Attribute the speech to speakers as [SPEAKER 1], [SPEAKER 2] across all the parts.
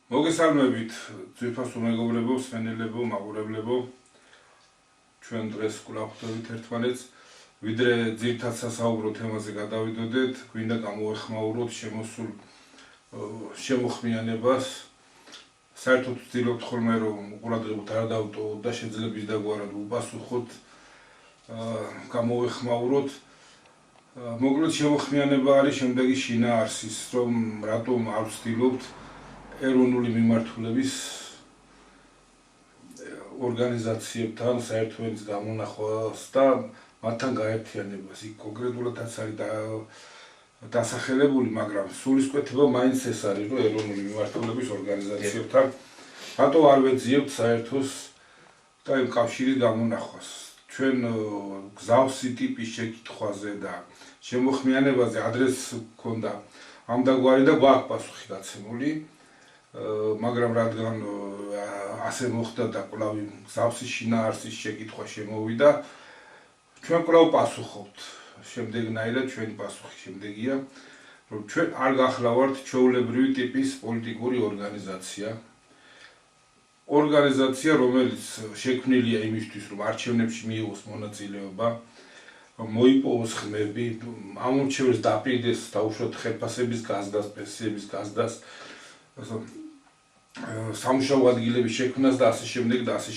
[SPEAKER 1] მოგესალმებით ძვირფასო მეგობრებო, სვენელებო, მაყურებლებო. ჩვენ დღეს კვლავ ხვდებით ერთმანეთს, ვიდრე ძირითად სასაუბრო თემაზე გადავიდოდეთ, გვინდა გამოეხმაუროთ შემოსულ შემოხმიანებას. საერთოდ ვცდილობთ ხოლმე რომ ყურადღებოთ არ დავტოვოთ და შეძლებს დაგვარად უპასუხოთ, გამოეხმაუროთ. მოკლედ შემოხმიანება არის შემდეგი შინაარსის, რომ რატომ არ ვცდილობთ ეროვნული მიმართულების ორგანიზაციებთან საერთო ენის გამონახვას და მათთან გაერთიანებას. იქ კონკრეტულადაც არის დასახელებული, მაგრამ სულისკვეთება მაინც ეს არის, რომ ეროვნული მიმართულების ორგანიზაციებთან რატო არ ვეძიებთ საერთოს და იმ კავშირის გამონახვას. ჩვენ გზავსი ტიპის შეკითხვაზე და შემოხმიანებაზე ადრეს გქონდა ამდაგვარი და გვაქვს პასუხი გაცემული. მაგრამ რადგან ასე მოხდა და კვლავ გზავსის შინაარსის შეკითხვა შემოვიდა, ჩვენ კვლავ პასუხობთ. შემდეგნაირად ჩვენი პასუხი შემდეგია, რომ ჩვენ არ გახლავართ ჩვეულებრივი ტიპის პოლიტიკური ორგანიზაცია. ორგანიზაცია, რომელიც შექმნილია იმისთვის, რომ არჩევნებში მიიღოს მონაწილეობა, მოიპოვოს ხმები, ამორჩევლებს დაპირდეს დაუშვათ ხელფასების გაზრდას, პენსიების გაზრდას, სამუშაო ადგილების შექმნას და ასე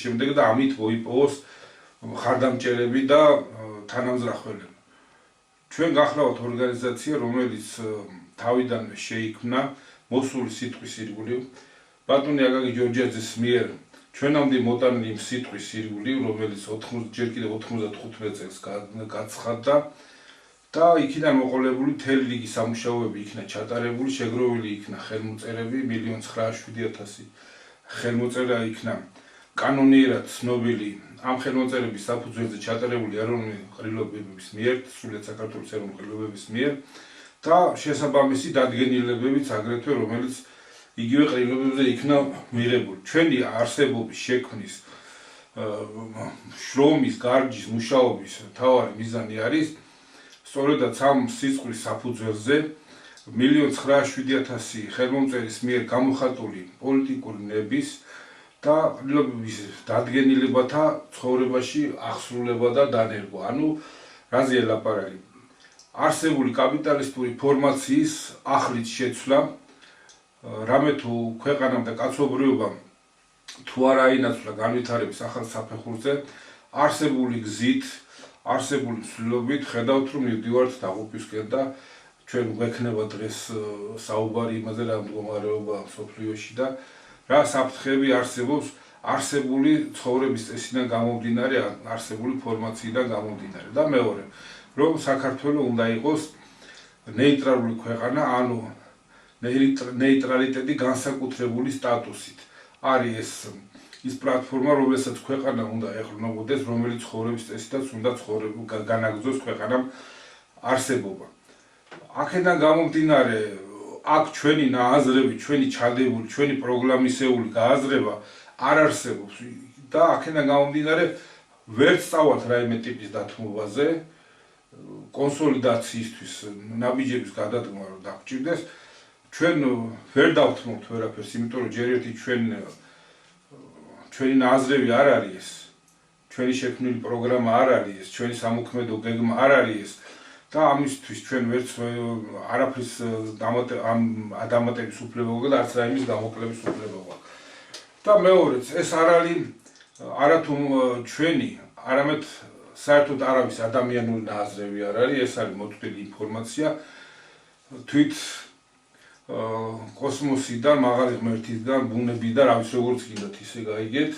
[SPEAKER 1] შემდეგ და ამით მოიპოვოს ხარდამჭერები და თანამზრახველები. ჩვენ გახლავართ ორგანიზაცია, რომელიც თავიდანვე შეიქმნა მოსული სიტყვის ირგვლივ. ბატონი აკაკი ჯორჯიაძის მიერ ჩვენამდე მოტანილი იმ სიტყვის ირგვლივ, რომელიც ჯერ კიდევ 95 წელს გაცხადდა და იქიდან მოყოლებული მთელი რიგი სამუშაოები იქნა ჩატარებული, შეგროვილი იქნა ხელმოწერები, 1,907,000 ხელმოწერა იქნა კანონიერად ცნობილი ამ ხელმოწერების საფუძველზე ჩატარებული ეროვნული ყრილობების მიერ, სრულიად საქართველოს ეროვნული ყრილობების მიერ და შესაბამისი დადგენილებებიც აგრეთვე, რომელიც იგივე ყრილობებზე იქნა მიღებული. ჩვენი არსებობის შექმნის შრომის, გარჯის, მუშაობის მთავარი მიზანი არის სწორედაც ამ სიტყვის საფუძველზე 1,907,000 ხელმომწერის მიერ გამოხატული პოლიტიკური ნების და ყრილობების დადგენილებათა ცხოვრებაში აღსრულება და დანერგვა. ანუ რაზეა ლაპარაკი? არსებული კაპიტალისტური ფორმაციის ახლით შეცვლა, რამე თუ ქვეყანამ და კაცობრიობამ თუ არა ინაცვლა განვითარების ახალ საფეხურზე, არსებული გზით, არსებული მსვლელობით ხედავთ, რომ მივდივართ დაღუპვისკენ და ჩვენ გვექნება დღეს საუბარი იმაზე, რა მდგომარეობა მსოფლიოში და რა საფრთხეები არსებობს არსებული ცხოვრების წესიდან გამომდინარე, არსებული ფორმაციიდან გამომდინარე. და მეორე, რომ საქართველოს უნდა იყოს ნეიტრალური ქვეყანა, ანუ ნეიტრალიტეტი განსაკუთრებული სტატუსით. არის ის პლატფორმა, რომელსაც ქვეყანა უნდა ეყრდნობოდეს, რომელიც ცხოვრების წესითაც უნდა განაგრძოს ქვეყანამ არსებობა. აქედან გამომდინარე, აქ ჩვენი ნააზრევი, ჩვენი ჩადებული, ჩვენი პროგრამისეული გააზრება არ არსებობს და აქედან გამომდინარე ვერ სწავლთ რაიმე ტიპის დათმობაზე, კონსოლიდაციისთვის, ნაბიჯების გადადგმა რომ დაგჭირდეს. ჩვენ ვერ დავთმობთ ვერაფერს, იმიტომ რომ ჯერ ერთი ჩვენი ნააზრევი არ არის ეს, ჩვენი შექმნილი პროგრამა არ არის ეს, ჩვენი სამოქმედო გეგმა არ არის ეს და ამისთვის ჩვენ ვერც არაფრის დამატების უფლება გვაქვს და არც რაიმის გამოკლების უფლება გვაქვს. და მეორეც, ეს არ არის არათუ ჩვენი, არამედ საერთოდ არავის ადამიანური ნააზრევი არ არის, ეს არის მოთვლილი ინფორმაცია თვით კოსმოსიდან, მაღალი ღმერთისგან, ბუნებიდან, რა ვიცი როგორც გინდათ ისე გაიგეთ.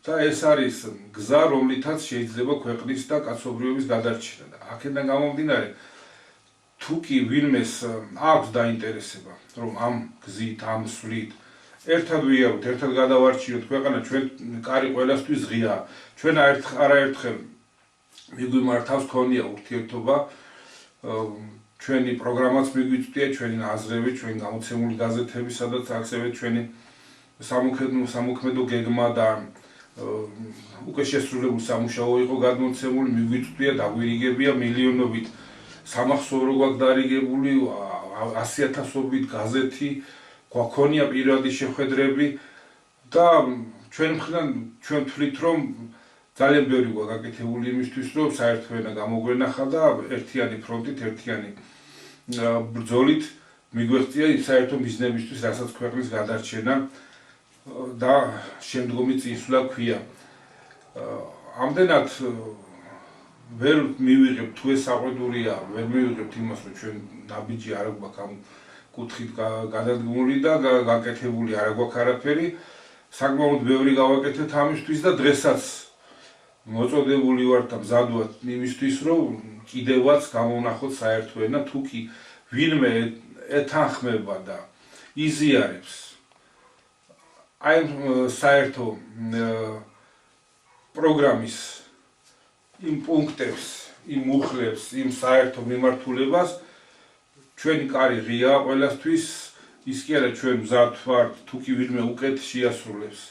[SPEAKER 1] და ეს არის გზა, რომლითაც შეიძლება ქვეყნის და კაცობრიობის გადარჩენა. და აქედან გამომდინარე, თუ კი ვინმეს აქვს დაინტერესება, რომ ამ გზით, ამ სვლით ერთად ვიაროთ, ერთად გადავარჩიოთ ქვეყანა, ჩვენ კარი ყველასთვის ღიაა. ჩვენ არაერთხელ მიგვიმართავს ქონია ურთიერთობა, ჩვენი პროგრამაც მიგვიწვია, ჩვენი ნაზრები, ჩვენი გამოცემული გაზეთები, სადაც ასევე ჩვენი სამოქმედო გეგმა და უკვე შესრულებული სამუშაო იყო გადმოცემული, მიგვიწვია, დაგვირიგებია მილიონობით სამახსოვრო გვაქვს დარიგებული, 100,000-ობით გაზეთი გვაქონია პირადი შეხვედრები და ჩვენ მხრიდან ჩვენ თვლით რომ ძალიან ბევრი გვაგაკეთებული იმისთვის რომ საერთო ენა გამოგვენახა და ერთიანი ფრონტით, ერთიანი ბრძოლით მიგვეღწია იმ საერთო მიზნებისთვის, რასაც ქვეყნის გადარჩენა და შემდგომი წინსვლა ქვია. ამდენად ვერ მივიღებთ თუ ეს საყვედურია, ვერ მივიღებთ იმას, რომ ჩვენ ნაბიჯი არ გვაქვს ამ კუთხით გადადგმული და გაკეთებული არ გვაქვს არაფერი. საკმაოდ ბევრი გავაკეთეთ ამისთვის და დღესაც მოწოდებული ვართ და მზად ვართ იმისთვის, რომ კიდევაც გამოვნახოთ საერთო ენა, თუ კი ვინმე ეთანხმება და იზიარებს აი საერთო პროგრამის იმ პუნქტებს, იმ მუხლებს, იმ საერთო მიმართულებას ჩვენი კარი ღია ყველასთვის, ის კი არა ჩვენ მზად ვართ, თუ კი ვინმე უკეთ შეასრულებს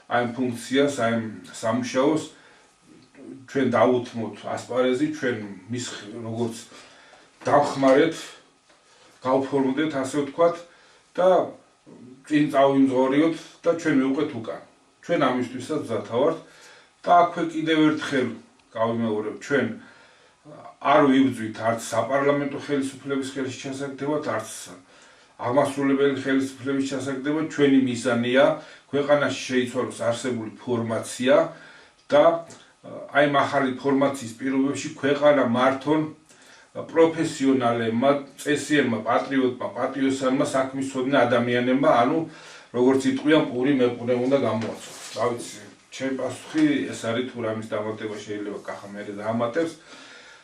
[SPEAKER 1] აი ამ ფუნქციას, აი ამ სამუშაოს, ჩვენ დავუთმოთ ასპარეზი, ჩვენ მის როგორც დავხმარეთ, გავფორმდეთ, ასე ვთქვათ და წინ წავიმძღორიოთ და ჩვენ მივყვეთ უკან. ჩვენ ამისთვისაც მზად ვართ და აქვე კიდევ ერთხელ გავიმეორებ, ჩვენ არ ვიბძვით არც საპარლამენტო ხელისუფლების ხელში ჩასაგდებად, არც აღმასრულებელი ხელისუფლების ჩასაგდებად. ჩვენი მიზანია ქვეყანაში შეიცვალოს არსებული ფორმაცია და აი ამ ახალი ფორმაციის პირობებში ქვეყანა მართონ პროფესიონალებმა, წესიერმა, პატრიოტმა, პატიოსანმა, საქმისცოდნე ადამიანებმა, ანუ როგორც იტყვიან, პური მეყურე უნდა გამოაცხოს. რა ვიცი, ჩემი პასუხი ეს არის, თუ რამის დამატება შეიძლება კახა მერე დაამატებს.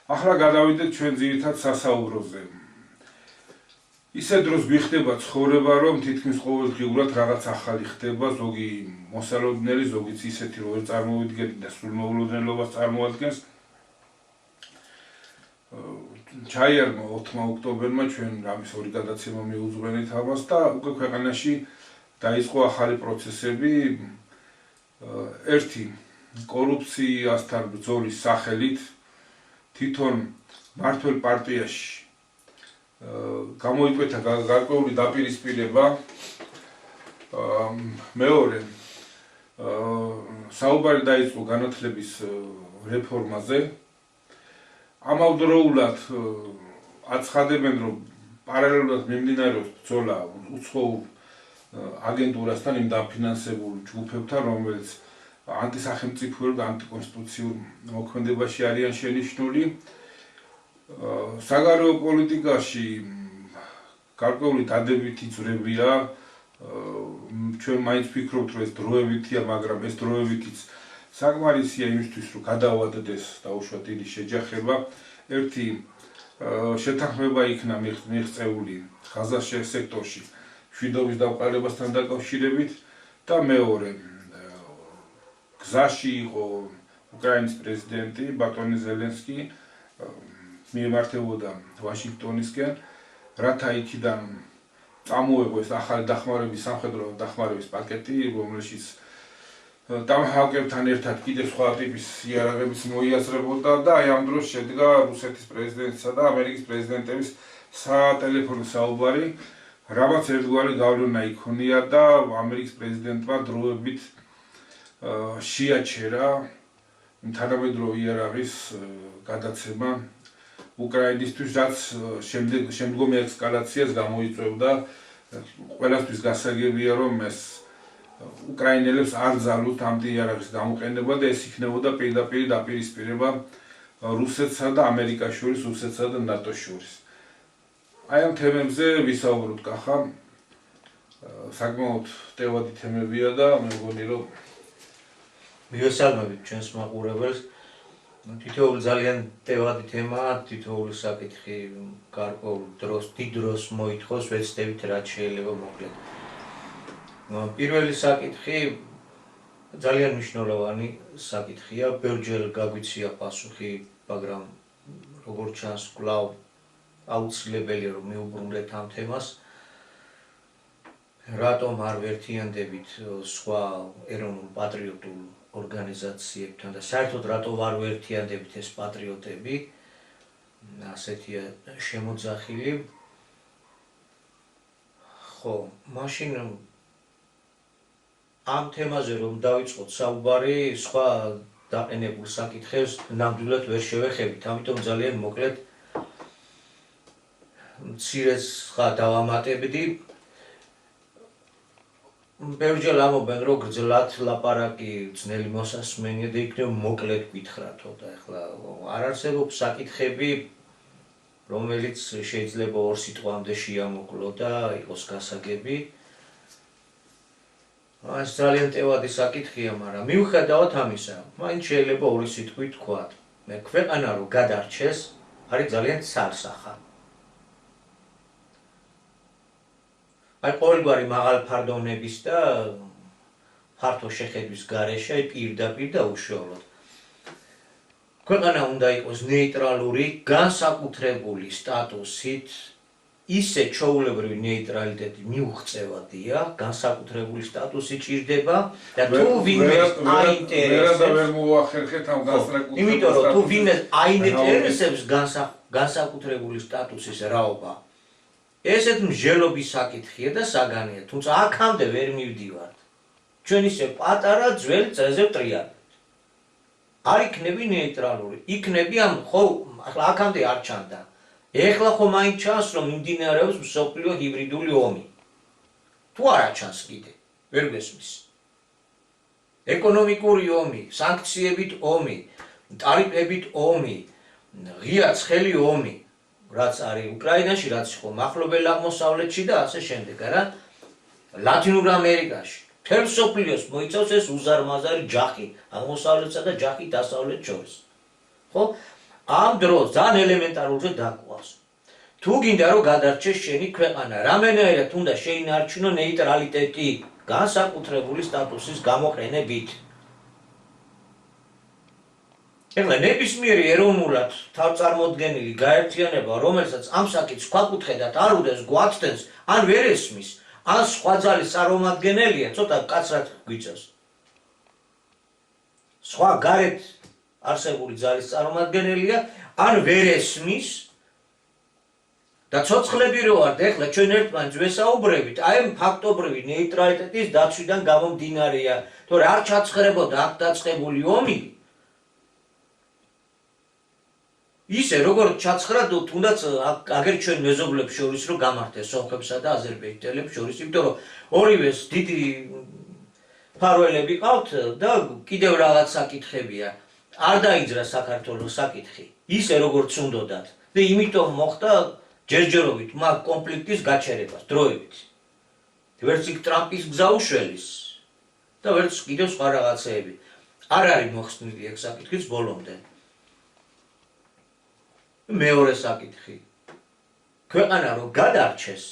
[SPEAKER 1] ახლა გადავიდეთ ჩვენ ძირითად სასაუბროზე. ისე დროს გვიხდება ცხოვრება, რომ თითქმის ყოველდღიურად რაღაც ახალი ხდება, ზოგი მოსალოდნელი, ზოგიც ისეთი, რომ ვერ წარმოვიდგენთ და სრულმოულოდნელობას წარმოადგენს. ჩაიარმა 4 ოქტომბერმა ჩვენ რამის ორი გადაცემა მიუძღვენით ამას და უკვე ქვეყანაში დაიწყო ახალი პროცესები. ერთი კორუფციასთან ბრძოლის სახელით თვითონ მართველ პარტიაში გამოიკვეთა გარკვეული დაპირისპირება. მეორე საუბარი დაიწყო განათლების რეფორმაზე. ამავდროულად აცხადებენ, რომ პარალელურად მიმდინარეობს ბრძოლა უცხოურ აგენტურასთან, იმ დაფინანსებულ ჯგუფებთან, რომელიც ანტისახელმწიფოებრივ და ანტიკონსტიტუციურ მოქმედებაში არიან შენიშნული. საგარეო პოლიტიკაში გარკვეული დადებითი ძვრებია. ჩვენ მაინც ვფიქრობთ, რომ ეს დროებითია, მაგრამ ეს დროებითიც საკმარისია იმისთვის, რომ გადავადდეს დაუშვათ დიდი შეჯახება. ერთი შეთანხმება იქნა მიღწეული ღაზას სექტორში მშვიდობის დამყარებასთან დაკავშირებით და მეორე გზაში იყო უკრაინის პრეზიდენტი ბატონი ზელენსკი, მიემართებოდა ვაშინგტონისკენ, რათა იქიდან წამოეღო ეს ახალი დახმარების, სამხედრო დახმარების პაკეტი, რომელშიც დამჰაკერთან ერთად კიდევ სხვა ტიპის იარაღებიც მოიაზრებოდა და აი ამ დროს შედგა რუსეთის პრეზიდენტისა და ამერიკის პრეზიდენტების სატელეფონო საუბარი, რამაც ერთგვარი გავლენა იქონია და ამერიკის პრეზიდენტმა დროებით შეაჩერა თანამედროვე იარაღის გადაცემა უკრაინისთვის, რაც შემდგომი ესკალაციას გამოიწვევდა. ყველასთვის გასაგებია, რომ ეს უკრაინელებს არ ძალუთ ამ იარაღის გამოყენება და ეს იქნებოდა პირდაპირ დაპირისპირება რუსეთსა და ამერიკას შორის, რუსეთსა და ნატოს შორის. აი ამ თემებზე ვისაუბროთ კახა. საკმაოდ ტევადი თემებია და მე მგონი, რომ
[SPEAKER 2] მივესალმებით ჩვენს მაყურებელს. თითოეული ძალიან ტევადი თემაა, თითოეული საკითხი გარკვეულ დროს, დიდ დროს მოითხოვს, ვეცდებით რაც შეიძლება მოკლედ. პირველი საკითხი ძალიან მნიშვნელოვანი საკითხია, ბევრჯერ გაგვიცია პასუხი, მაგრამ როგორც ჩანს, კვლავ აუცილებელია რომ მივუბრუნდეთ ამ თემას. რატომ არ ვერთიანდებით სხვა ეროვნულ პატრიოტულ ორგანიზაციებთან და საერთოდ რატო არ ვერთიანდებით ეს პატრიოტები, ასეთია შემოძახილი. ხო, მაშინ ამ თემაზე რომ დავიწყოთ საუბარი, სხვა დაყენებულ საკითხებს ნამდვილად ვერ შევეხებით, ამიტომ ძალიან მოკლედ მცირეც ხა დავამატებდი. ბევრჯერ ამობენ, რომ გრძლად ლაპარაკი ძნელი მოსასმენია და იქნებ მოკლედ გითხრათო და ეხლა არ არსებობს საკითხები, რომელიც შეიძლება 2 სიტყვამდე შეამოკლო და იყოს გასაგები. ეს ძალიან ტევადი საკითხია, მაგრამ მიუხედავად ამისა, მაინც შეიძლება 2 სიტყვით თქვათ. მე ქვეყანა რომ გადარჩეს, არის ძალიან ცალსახა. აი ყოველგვარი მაღალფარდონების და ფართო შეხედვის გარეშე პირდაპირ და უშუალოდ. ქვეყანა უნდა იყოს ნეიტრალური, განსაკუთრებული სტატუსით, ისე ჩვეულებრივი ნეიტრალიტეტი მიუღწევადია, განსაკუთრებული სტატუსი ჭირდება და თუ ვინმე აინტერესებს,
[SPEAKER 1] ვერ მოახერხეთ ამ განსაკუთრებული.
[SPEAKER 2] იმიტომ რომ თუ ვინმე აინტერესებს განსაკუთრებული სტატუსის რაობა, ესეთ მსჯელობის საკითხია და საგანია, თუმცა აქამდე ვერ მივდივართ. ჩვენ ისე პატარა ძველ წრეზე ვტრიალებთ. არ იქნები ნეიტრალური, იქნები ამ ხო, ახლა აქამდე არ ჩანდა. ეხლა ხო მაინც ჩანს, რომ მიმდინარეობს მსოფლიო ჰიბრიდული ომი. თუ არა ჩანს კიდე, ვერ გესმის. ეკონომიკური ომი, სანქციებით ომი, ტარიფებით ომი, ღია ცხელი ომი, რაც არის უკრაინაში, რაც იყო მახლობელ აღმოსავლეთში და ასე შემდეგ, არა? ლათინურ ამერიკაში. მთელ მსოფლიოს მოიცავს ეს უზარმაზარი ჯახი აღმოსავლეთსა და ჯახი დასავლეთს შორის. ხო? ამ დროს ძალიან ელემენტარულზე დაკვავს. თუ გინდა რომ გადარჩეს შენი ქვეყანა, რამენაირად უნდა შეინარჩუნო ნეიტრალიტეტი განსაკუთრებული სტატუსის გამოყენებით. ეხლა ნებისმიერი ეროვნულად თავწარმოდგენილი გაერთიანება, რომელსაც ამ საკითხს ქვაკუთხედად არ უდეს გვაცდენს, ან ვერ ესმის, ან სხვა ძალის წარმომადგენელია, ცოტა კაცრად გვიწევს. სხვა გარეთ არსებული ძალის წარმომადგენელია, ან ვერ ესმის და ცოცხლები რო ვართ, ეხლა ჩვენ ერთმანეთს ვესაუბრებით, აი ამ ფაქტობრივი ნეიტრალიტეტის დაცვიდან გამომდინარეა, თორე არ ჩაცხრებოდა აქ დაწყებული ომი. ისე როგორც ჩაცხრა თუნდაც აგერ ჩვენ მეზობლებს შორის რომ გამართეს სომხებსა და აზერბაიჯანელებს შორის, იმიტომ რომ ორივეს დიდი ფარველები ყავთ და კიდევ რაღაც საკითხებია. არ დაიძრა საქართველოს საკითხი, ისე როგორც უნდათ და იმიტომ მოხდა ჯერჯერობით მაგ კონფლიქტის გაჩერებას დროებით. ვერც იქ ტრამპის გზა უშველის და ვერც კიდევ სხვა რაღაცეები. არ არის მოხსნილი ეგ საკითხიც ბოლომდე. მეორე საკითხი. ქვეყანა რომ გადარჩეს,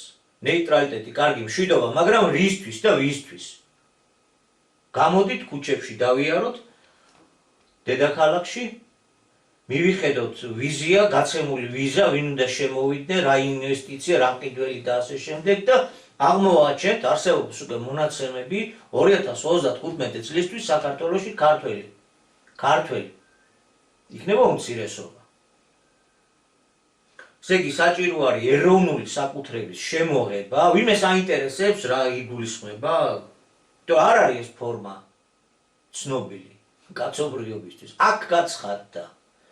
[SPEAKER 2] ნეიტრალიტეტი კარგი მშვიდობა, მაგრამ რისთვის და ვისთვის? გამოდით ქუჩებში დავიაროთ დედაქალაქში, მივიხედოთ ვიზია, გაცემული ვიზა, ვინ უნდა შემოვიდნენ, რა ინვესტიცია, რა მყიდველი და ასე შემდეგ და აღმოვაჩენთ არსებობს უკვე მონაცემები 2035 წლისთვის საქართველოში ქართველი. იქნება უმცირესობა. ესე იგი საჭირო არის ეროვნული საკუთრების შემოღება, ვინმეს აინტერესებს რა იგულისხმება, თუ არ არის ეს ფორმა ცნობილი კაცობრიობისთვის. აქ გაცხადდა.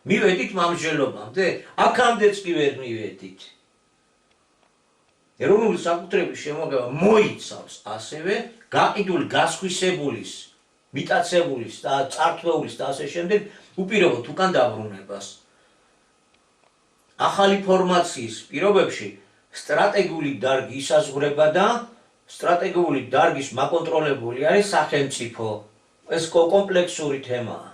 [SPEAKER 2] მივედით მამსჯელობამდე, აქამდეც კი ვერ მივედით. ეროვნული საკუთრების შემოღება მოიცავს ასევე გაყიდული გასხვისებულის, მიტაცებულის და წართვეულის და ასე შემდეგ უპირობოდ უკან დაბრუნებას. ახალი ფორმაციის პირობებში სტრატეგიული დარგი ისაზღვრება და სტრატეგიული დარგის მაკონტროლებული არის სახელმწიფო. ეს კომპლექსური თემაა.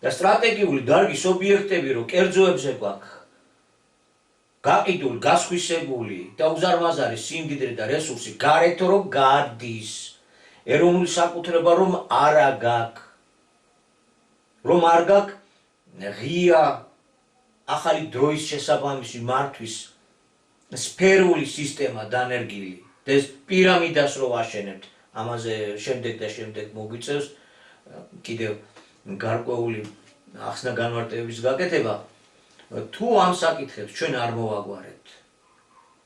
[SPEAKER 2] და სტრატეგიული დარგის ობიექტები რო კერძოებზე გვაქვს გაყიდული, გასხვისებული და უზარმაზარი სიმდიდრე და რესურსი გარეთ რომ გადის, ეროვნული საკუთრება რომ არ გაქვს, რომ არ გაქვს ღია ახალი დროის შესაბამისი მართვის სფერული სისტემა დანერგილი და ეს პირამიდას რო ვაშენებთ, ამაზე შემდეგ და შემდეგ მოგვიწევს კიდევ გარკვეული ახსნა განმარტებების გაკეთება. თუ ამ საკითხებს ჩვენ არ მოვაგვარებთ,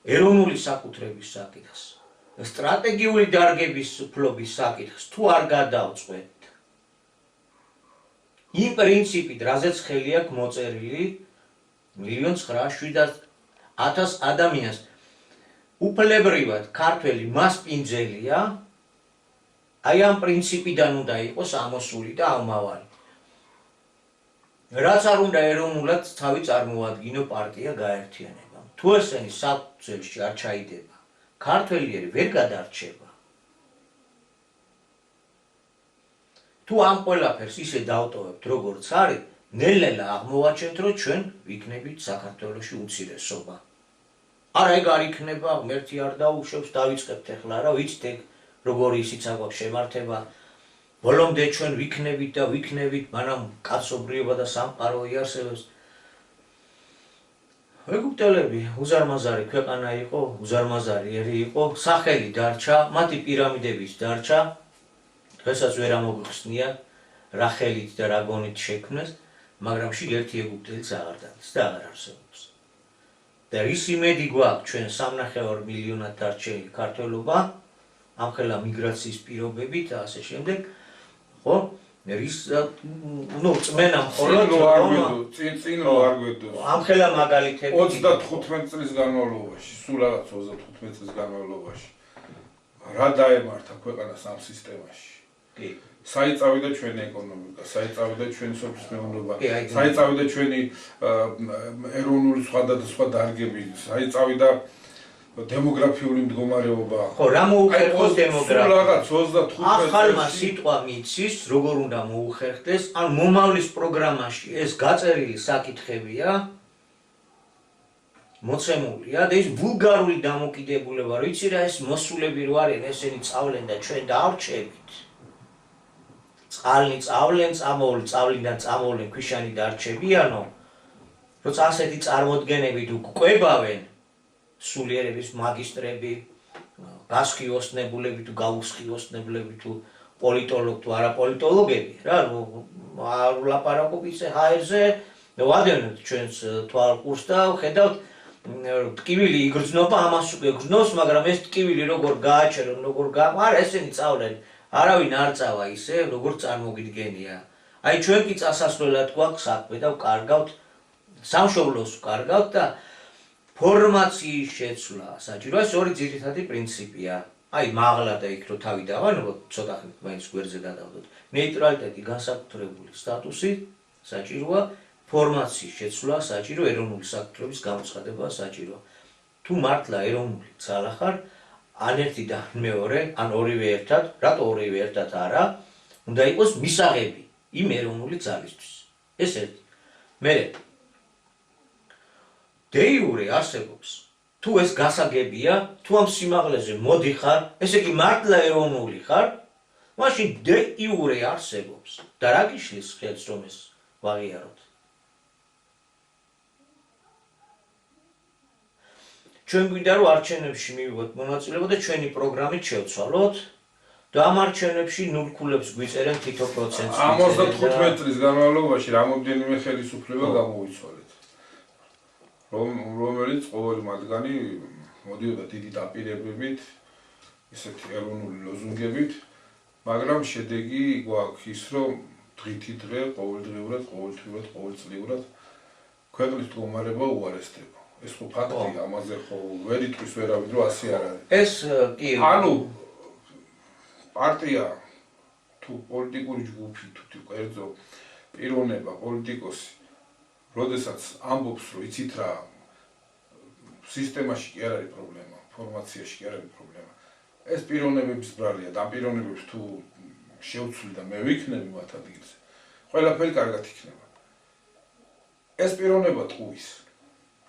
[SPEAKER 2] ეროვნული საკუთრების საკითხს, სტრატეგიული დარგების ფლობის საკითხს თუ არ გადავწყვეტ, იმ პრინციპით, რაზეც ხელი აქვს მოწერილი 1,907,000 ადამიანს, უფლებრივად ქართველი მასპინძელია, აი ამ პრინციპიდან უნდა იყოს ამოსული და ამავალი. რაც არ უნდა ეროვნულად თავი წარმოადგინო პარტია გაერთიანება. თუ ესენი საფუძველში არ ჩაიდება, ქართველიერი ვერ გადარჩება. თუ ამ ყველაფერს ისე დავტოვებთ, როგორც არის, ნელ-ნელა აღმოვაჩენთ, რომ ჩვენ ვიქნებით საქართველოში უმცირესობა. არა ეგ არ იქნება, ღმერთი არ დაუშვებს, დავიწყებთ ახლა რა, ვიცით ეგ როგორი ისიც აქვს შემართება. ბოლომდე ჩვენ ვიქნებით და ვიქნებით, მაგრამ კაცობრიობა და სამყარო იარსებებს. ეგვიპტელები უზარმაზარი ქვეყანა იყო, უზარმაზარი ერი იყო, სახელი დარჩა, მათი პირამიდებიც დარჩა, დღესაც ვერ ამოგვიხსნია რა ხელით და რა გონით შექმნეს, მაგრამ შიგ ერთი ეგვიპტელიც აღარ დადის და აღარ არსებობს. და ის იმედი გვაქვს ჩვენ 3,5 მილიონად დარჩენილი ქართველობა, ამხელა მიგრაციის პირობებით და ასე შემდეგ, ხო? რის წმენა მხოლოდ
[SPEAKER 1] წინ რო არ გვედოს.
[SPEAKER 2] ამხელა მაგალითები
[SPEAKER 1] 35 წლის განმავლობაში, სულ რაღაც 35 წლის განმავლობაში რა დაემართა ქვეყანას ამ სისტემაში?
[SPEAKER 2] კი.
[SPEAKER 1] საიწავიდა ჩვენი ეკონომიკა, საიწავიდა ჩვენი სოფლის მეურნეობა, საიწავიდა ჩვენი ეროვნული სხვადასხვა დარგები, საიწავიდა დემოგრაფიული მდგომარეობა.
[SPEAKER 2] ხო, რა მოუხერხოს დემოგრაფია?
[SPEAKER 1] რაღაც 35
[SPEAKER 2] ახალმა სიტყვა მიცის, როგორ უნდა მოუხერხდეს, ან მომავლის პროგრამაში ეს გაწერილი საკითხებია, მოცემულია და ის ბულგარული დამოკიდებულება, რო იცი რა ეს მოსულები რო არიან, ესენი წავლენ და ჩვენ დაარჩევით. წყალნი წავლენ, წავლიდან წამოვლენ, ქვიშანი დარჩებიანო, როცა ასეთი წარმოდგენებით უყვებავენ სულიერების მაგისტრები, გასხიოსნებულები თუ გაუსხიოსნებლები თუ პოლიტოლოგ თუ არაპოლიტოლოგები, რა, არ ვლაპარაკობ ისე ჰაერზე, ვადევნებთ ჩვენს თვალყურს და ხედავთ ტკივილი იგრძნობა, ამას უკვე გრძნობს, მაგრამ ეს ტკივილი როგორ გააჩერონ, როგორ არა, ესენი წავლენ, არავინ არ წავა ისე, როგორ წარმოგიდგენია. აი ჩვენ კი წასასვლელად გვაქვს საქმე და ვკარგავთ, სამშობლოს ვკარგავთ და ფორმაციის შეცვლა საჭიროა, ეს ორი ძირითადი პრინციპია. აი მაღლა და იქ რო თავი დავანებოთ, ცოტა ხნით მაინც გვერდზე გადავდოთ. ნეიტრალიტეტი, განსაკუთრებული სტატუსი საჭიროა, ფორმაციის შეცვლა საჭირო, ეროვნული საკუთრების გამოცხადება საჭირო. თუ მართლა ეროვნული ძალა ხარ, ან ერთი და მეორე, ან ორივე ერთად, რატო ორივე ერთად არა, უნდა იყოს მისაღები იმ ეროვნული ძალისთვის. ეს ერთი. მერე de jure არსებობს. თუ ეს გასაგებია, თუ ამ სიმაღლეზე მოდიხარ, ესე იგი მართლა ეროვნული ხარ, მაშინ de jure არსებობს. და რა გიშლის ხელს რომ ეს ვაღიაროთ? ჩვენ გვინდა რომ არჩევნებში მივიღოთ მონაწილეობა და ჩვენი პროგრამით შევცვალოთ და ამ არჩევნებში 0 ქულებს გვიწერენ თითო პროცენტს.
[SPEAKER 1] 75 წლის განმავლობაში რამოდენიმე ხელისუფლება გამოიცვალეთ. რომელიც ყოველი მათგანი მოდიოდა დიდი დაპირებებით, ისეთი ეროვნული ლოზუნგებით, მაგრამ შედეგი გვაქვს ის, რომ დღითი დღე ყოველდღიურად, ყოველწლიურად ქვეყნის მდგომარეობა უარესდება. ეს ხო ფაქტია, ამაზე ხო ვერ იტყვის ვერავინ, რომ ასე არ არის.
[SPEAKER 2] ეს კი.
[SPEAKER 1] ანუ პარტია თუ პოლიტიკური ჯგუფი თუ კერძო პიროვნება, პოლიტიკოსი, როდესაც ამბობს, რომ იცით რა, სისტემაში კი არ არის პრობლემა, ფორმაციაში კი არ არის პრობლემა. ეს პიროვნებების ბრალია, და ამ პიროვნებებს თუ შევცვლი და მე ვიქნები მათ ადგილზე, ყველაფერი კარგად იქნება. ეს პიროვნება ტყუის.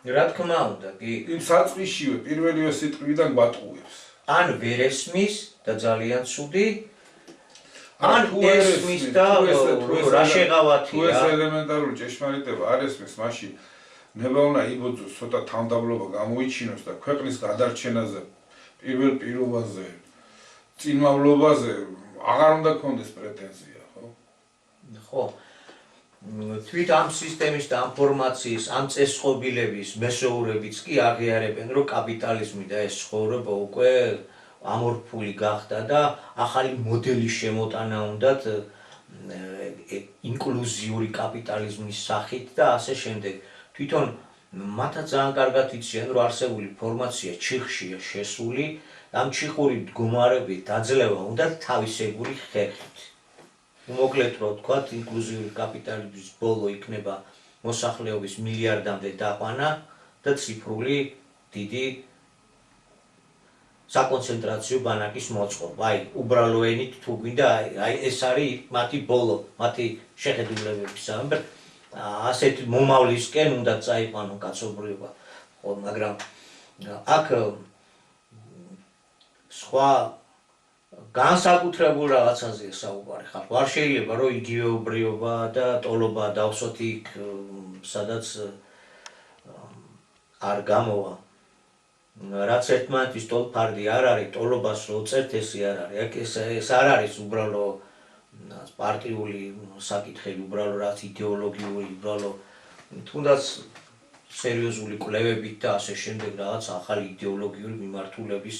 [SPEAKER 2] რა თქმა უნდა, კი.
[SPEAKER 1] იმ საწყისშივე პირველივე სიტყვიდან გვატყუებს.
[SPEAKER 2] ან ვერ ესმის და ძალიან ცუდი, ან ესმის და რა შეღავათია.
[SPEAKER 1] თუ ეს ელემენტარული ჭეშმარიტება არ ესმის, მაშინ ნება უნდა იბოძოს, ცოტა თავმდაბლობა გამოიჩინოს და ქვეყნის გადარჩენაზე, პირველ პირობაზე, წინმავლობაზე აღარ უნდა გქონდეს პრეტენზია, ხო?
[SPEAKER 2] ხო. თვით ამ სისტემის და ამ ფორმაციის, ამ წესწყობილების მესეურებიც კი აღიარებენ, რომ კაპიტალიზმი და ეს ცხოვრება უკვე ამორფული გახდა და ახალი მოდელის შემოტანა უნდათ ინკლუზიური კაპიტალიზმის სახით და ასე შემდეგ. თვითონ მათაც ძალიან კარგად იციან, რომ არსებული ფორმაცია ჩიხშია შესული, ამ ჩიხური მდგომარეობის დაძლევა უნდა თავისებური ხერხით. მოკლედ რო ვთქვათ, ინკლუზიური კაპიტალიზმის ბოლო იქნება მოსახლეობის მილიარდამდე დაყვანა და ციფრული დიდი საკონცენტრაციო ბანაკის მოწყობა. აი, უბრალო ენით თუ გვინდა, აი ეს არის მათი ბოლო, მათი შეხედულებების ამბ. ასეთ მომავლისკენ უნდა წაიყვანონ კაცობრიობა. ხო, მაგრამ აქ სხვა განსაკუთრებულ რაღაცაზეა საუბარი. ხალხ არ შეიძლება რომ იგივეობრიობა და ტოლობა დავსვათ იქ, სადაც არ გამოვა. რაც ერთმანეთის ტოლფარდი არ არის, ტოლობას რო წერთ ესე არ არის. აქ ეს არ არის უბრალო პარტიული საკითხები, უბრალო რაც იდეოლოგიური, უბრალო თუნდაც სერიოზული კვლევებით და ასე შემდეგ რაღაც ახალი იდეოლოგიური მიმართულების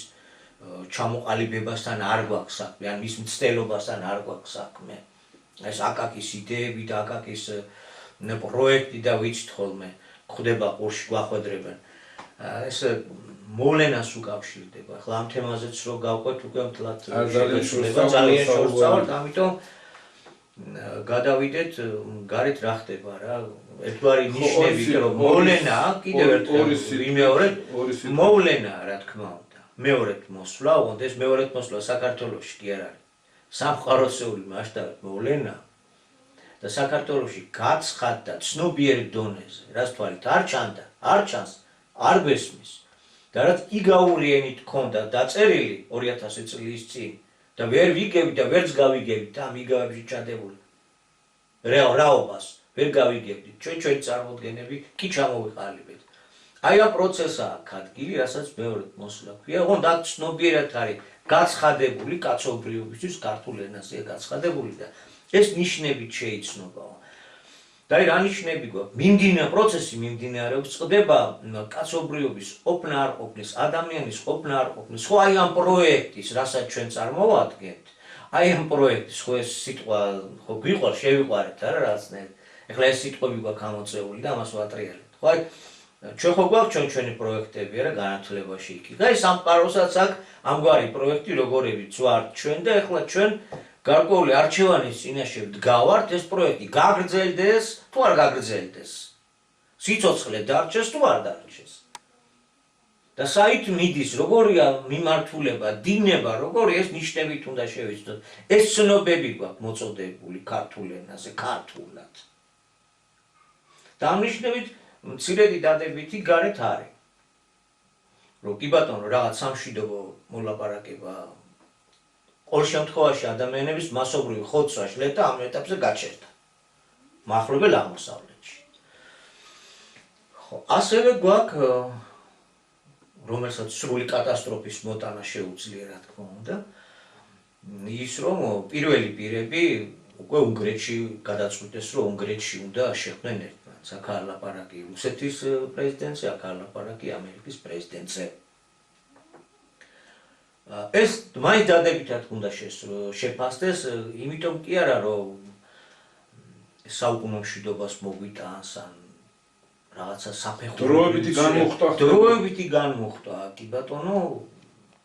[SPEAKER 2] ჩამოყალიბებასთან არ გვაქვს საქმე, ან მის მცდელობასთან არ გვაქვს საქმე. ეს აკაკის იდეები და აკაკის პროექტი და ვიცით ხოლმე გვხვდება ყურში გვახვედრებენ. ეს მოვლენას უკავშირდება. ახლა ამ თემაზეც რო გავყვეთ უკვე მთლად ძალიან შორს წავართ, ამიტომ გადავიდეთ გარეთ რა ხდება რა. ერთგვარი ნიშნები რომ მოვლენა კიდევ ერთხელ ვიმეორებ, მოვლენა რა თქმა უნდა. მეორედ მოსვლა, ოღონდ ეს მეორედ მოსვლა საქართველოში კი არ არის. სამყაროსეული მასშტაბით მოვლენა და საქართველოში გაცხადდა ცნობიერ დონეზე, რაც თვალით არ ჩანდა, არ ჩანს, არ გვესმის. და რაც იგაური ენით ქონდა დაწერილი 2000 წლის წინ და ვერ ვიგებთ და ვერც გავიგებთ ამ იგავებში ჩადებული რაობას ვერ გავიგებთ ჩვენ წარმოდგენები კი ჩამოვიყალიბეთ. აი ამ პროცესაა ქადგილი, რასაც მეორედ მოსვლა ქვია. ოღონდ აქ ცნობიერად არის გაცხადებული კაცობრიობისთვის ქართულ ენაზეა გაცხადებული და ეს ნიშნებით შეიცნობაო. და რა ნიშნები გვაქვს? პროცესი მიმდინარეობს, წყდება კაცობრიობის ყოფნა არ ყოფნის, ადამიანის ყოფნა არ ყოფნის. ხო აი ამ პროექტის, რასაც ჩვენ წარმოვადგენთ, აი ამ პროექტის, ხო ეს სიტყვა ხო გვიყვარ, შევიყვარეთ არა რაღაცნაირად. ეხლა ეს სიტყვები გვაქვს ამოწეული და ამას ვატრიალებთ. ხო აი ჩვენ ხო გვაქვს ჩვენი პროექტები არა განათლებაში იქ. და ეს სამყაროსაც აქ ამგვარი პროექტი როგორებიც ვართ ჩვენ და ეხლა ჩვენ გარკვეული არჩევანის წინაშე ვდგავართ, ეს პროექტი გაგრძელდეს თუ არ გაგრძელდეს. სიცოცხლე დარჩეს თუ არ დარჩეს. და საით მიდის, როგორია მიმართულება, დინება, როგორი ეს ნიშნებით უნდა შევიცნოთ. ეს ცნობები გვაქვს მოწოდებული ქართულ ენაზე, ქართულად. და ამ ნიშნებით მცირედი დადებითი გარეთ არის. რომ კი ბატონო, რაღაც სამშვიდობო მოლაპარაკება ყოველ შემთხვევაში ადამიანების მასობრივი ხოცვა შლედა ამ ეტაპზე გაჩერდა. მახლობელ აღმოსავლეთში. ხო, ასევე გვაქვს რომელსაც სრული კატასტროფის მოტანა შეუძლია, რა თქმა უნდა, ის რომ პირველი პირები უკვე უნგრეთში გადაწყვიტეს, რომ უნგრეთში უნდა შეხვდნენ ერთმანეთს. აქ არ ლაპარაკი რუსეთის პრეზიდენტზე, აქ არ ლაპარაკი ამერიკის პრეზიდენტზე. ეს მაინც დადებითად უნდა შეფასდეს, იმიტომ კი არა, რომ საუკუნო მშვიდობას მოგვიტანს ან რაღაცა საფეხურებითი განმუხტვა, კი ბატონო,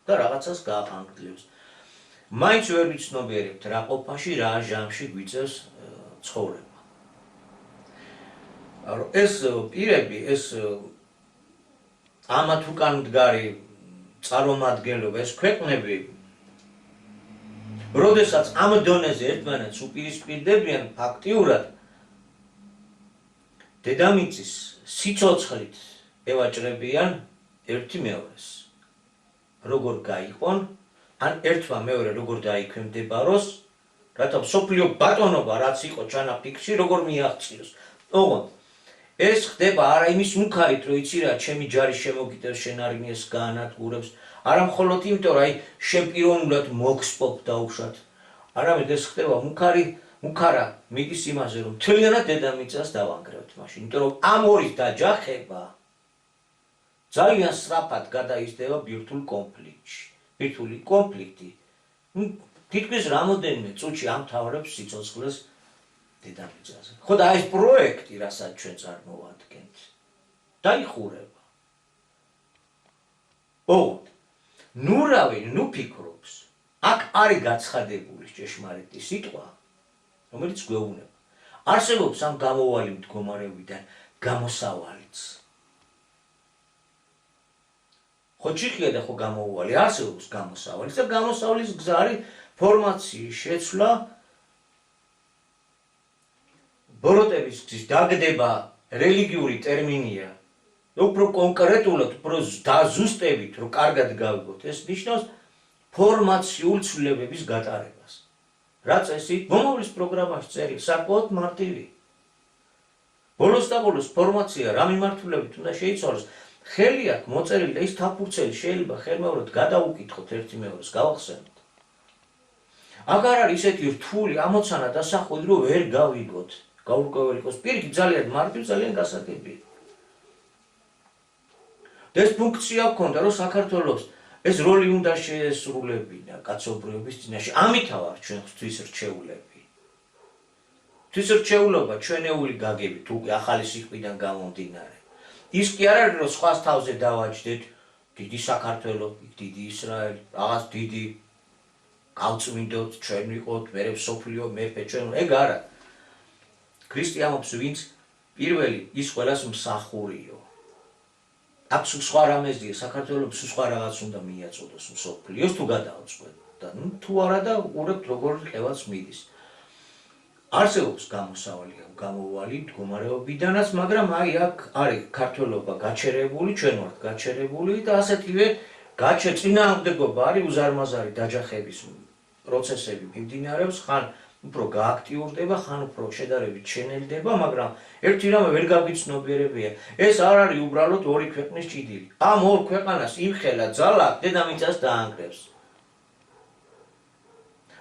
[SPEAKER 2] და რაღაცას გააფანქრებს. მაინც ვერ ვიცნობიერებთ რა ყოფაში, რა ჟამში გვიწევს ცხოვრება. ეს პირები, ეს ამათ უკან მდგარი წარმომადგენლობა, ეს ქვეყნები, როდესაც ამ დონეზე ერთმანეთს უპირისპირდებიან ფაქტიურად, დედამიწის სიცოცხლით ევაჭრებიან ერთი მეორეს. როგორ გაიყვონ, ან ერთმა მეორე როგორ დაიქვემდებაროს, რათა მსოფლიო ბატონობა რაც იყო ჩანაფიქრში, როგორ მიაღწიოს. ოღონდ ეს ხდება არა იმის მუქარით, რომ იცი რა, ჩემი ჯარი შემოგიტევს, შენ არგინეს გაანადგურებს, არა მხოლოდ იმიტომ, რომ აი შენ პიროვნულად მოგსპობ დაუშვათ. არამედ ეს ხდება უკარა მიდის იმაზე, რომ მთლიანად დედამიწას დავანგრევთ მაშინ, იმიტომ რომ ამორის დაჯახება ძალიან სწრაფად გადაიზრდება ბირთვულ კონფლიქტში. ბირთვული კონფლიქტი თითქმის რამოდენიმე წუთში ამთავრებს სიცოცხლეს დედამიწაზე. ხო და ეს პროექტი, რასაც ჩვენ წარმოვადგენთ, დაიხურება. ოღონდ ნუ ფიქრობს, აქ არის გაცხადებული ჭეშმარიტი სიტყვა, რომელიც გვეუბნება. არსებობს ამ გამოვალი მდგომარეობიდან გამოსავალიც. ხო ჭიქია და ხო გამოვალი, არსებობს გამოსავალიც და გამოსავლის გზა არის ფორმაციის შეცვლა, ბოროტების გზის დაგდება რელიგიური ტერმინია. უფრო კონკრეტულად, უფრო დაზუსტებით, რომ კარგად გავიგოთ, ეს ნიშნავს ფორმაციულ ცვლილებების გატარებას. რა წესით? მომავლის პროგრამაში წერილ, საკმაოდ მარტივი. ბოლოს და ბოლოს ფორმაცია რა მიმართულებით უნდა შეიცვალოს, ხელი აქვს მოწერილი და ის თაფურცელი შეიძლება ხელმეორედ გადაუკითხოთ ერთი მეორეს, გავახსენოთ. აგარ არის ისეთი რთული ამოცანა დასახვევი, რომ ვერ გავიგოთ. გაურკვეველი იყოს პირიქით ძალიან მარტივი, ძალიან გასაგებია. ეს ფუნქცია ჰქონდა, რომ საქართველოს ეს როლი უნდა შეესრულებინა კაცობრიობის წინაშე. ამითა ვარ ჩვენ ღვთისმრჩეულები. ღვთისმრჩეულობა ჩვენეული გაგებით უკვე ახალი სიყვიდან გამომდინარე. ის კი არ არის, რომ სხვას თავზე დავაჯდეთ, დიდი საქართველო, დიდი ისრაელი, რაღაც დიდი გავწმინდოთ, ჩვენ ვიყოთ, მერე მსოფლიო მეფე, ჩვენ ეგ არა. ქრისტიანობს ვინც პირველი ის ყველას მსახურიო. აქვს სხვა რამეზია, საქართველოს სხვა რაღაც უნდა მიაწოდოს მსოფლიოს თუ გადააწყვეტ და თუ არა და უყურებთ როგორ ყევაც მიდის. არსებობს გამოვალი მდგომარეობიდანაც, მაგრამ აი აქ არის ქართველობა გაჩერებული, ჩვენ ვართ გაჩერებული და ასეთივე წინააღმდეგობა არის უზარმაზარი დაჯახების პროცესები მიმდინარეობს, ხან უფრო გააქტიურდება, ხან უფრო შედარებით შენელდება, მაგრამ ერთი რამე ვერ გაგიცნობიერებია. ეს არ არის უბრალოდ ორი ქვეყნის ჭიდილი. ამ ორ ქვეყანას იმხელა ძალა დედამიწას დაანგრევს.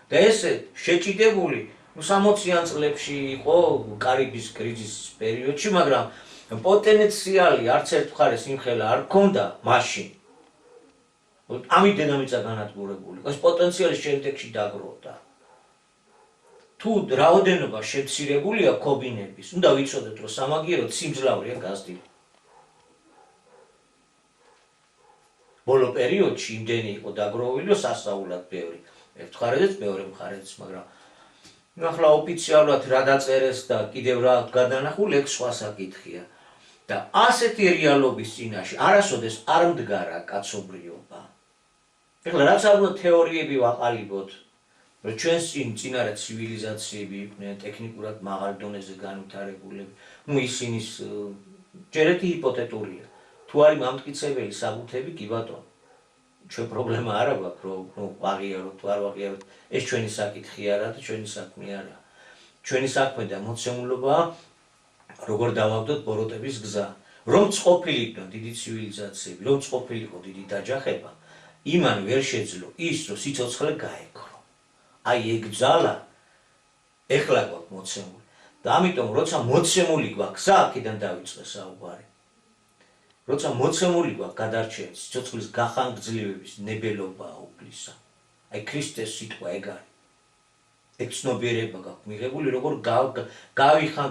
[SPEAKER 2] და ესე შეჭიდებული 60-იან წლებში იყო კარიბის კრიზისის პერიოდში, მაგრამ პოტენციალი არც ერთ მხარეს იმხელა არ ჰქონდა მაშინ. ამით დედამიწა განადგურებული. ეს პოტენციალი შემდეგში დაგროვდა. თუ რაოდენობა შემცირებულია ქობინების, უნდა ვიცოდეთ, რომ სამაგიეროდ სიმძლავრეა გაზრდილი. ბოლო პერიოდში იმდენი იყო დაგროვილი, რომ სასწაულად ბევრი. ერთ მხარედაც, მეორე მხარედაც, მაგრამ ახლა ოფიციალურად რა დაწერეს და კიდევ რა გადანახული, ეგ სხვა საკითხია. და ასეთი რეალობის წინაშე არასოდეს არ მდგარა კაცობრიობა. ეხლა რაც არ უნდა თეორიები ვაყალიბოთ, რომ ჩვენს წინარე ცივილიზაციები იყვნენ ტექნიკურად მაღალ დონეზე განვითარებულები, ისინი ჯერეთი ჰიპოთეტურია. თუ არის მამტკიცებელი საბუთები, კი ბატონო. ჩვენ პრობლემა არ აქვს, რომ ვაღიაროთ თუ არ ვაღიაროთ. ეს ჩვენი საკითხი არა და ჩვენი საქმე არა. ჩვენი საქმე და მოცემულობა როგორ დავაგდოთ ბოროტების გზა. რომ ყოფილიყო დიდი ცივილიზაციები, რომ ყოფილიყო დიდი დაჯახება, იმან ვერ შეძლო ის, რომ სიცოცხლე გაეკრო. აი ეგ ძალა ეხლა გვაქვს მოცემული. და ამიტომ როცა მოცემული გვაქვს, გზა აქედან დავიწყე საუბარი. როცა მოცემული გვაქვს გადარჩენის, სიცოცხლის გახანგრძლივების ნებელობა უფლისა. აი ქრისტეს სიტყვა ეგ არის. ეგ ცნობიერება გაქვს მიღებული, როგორ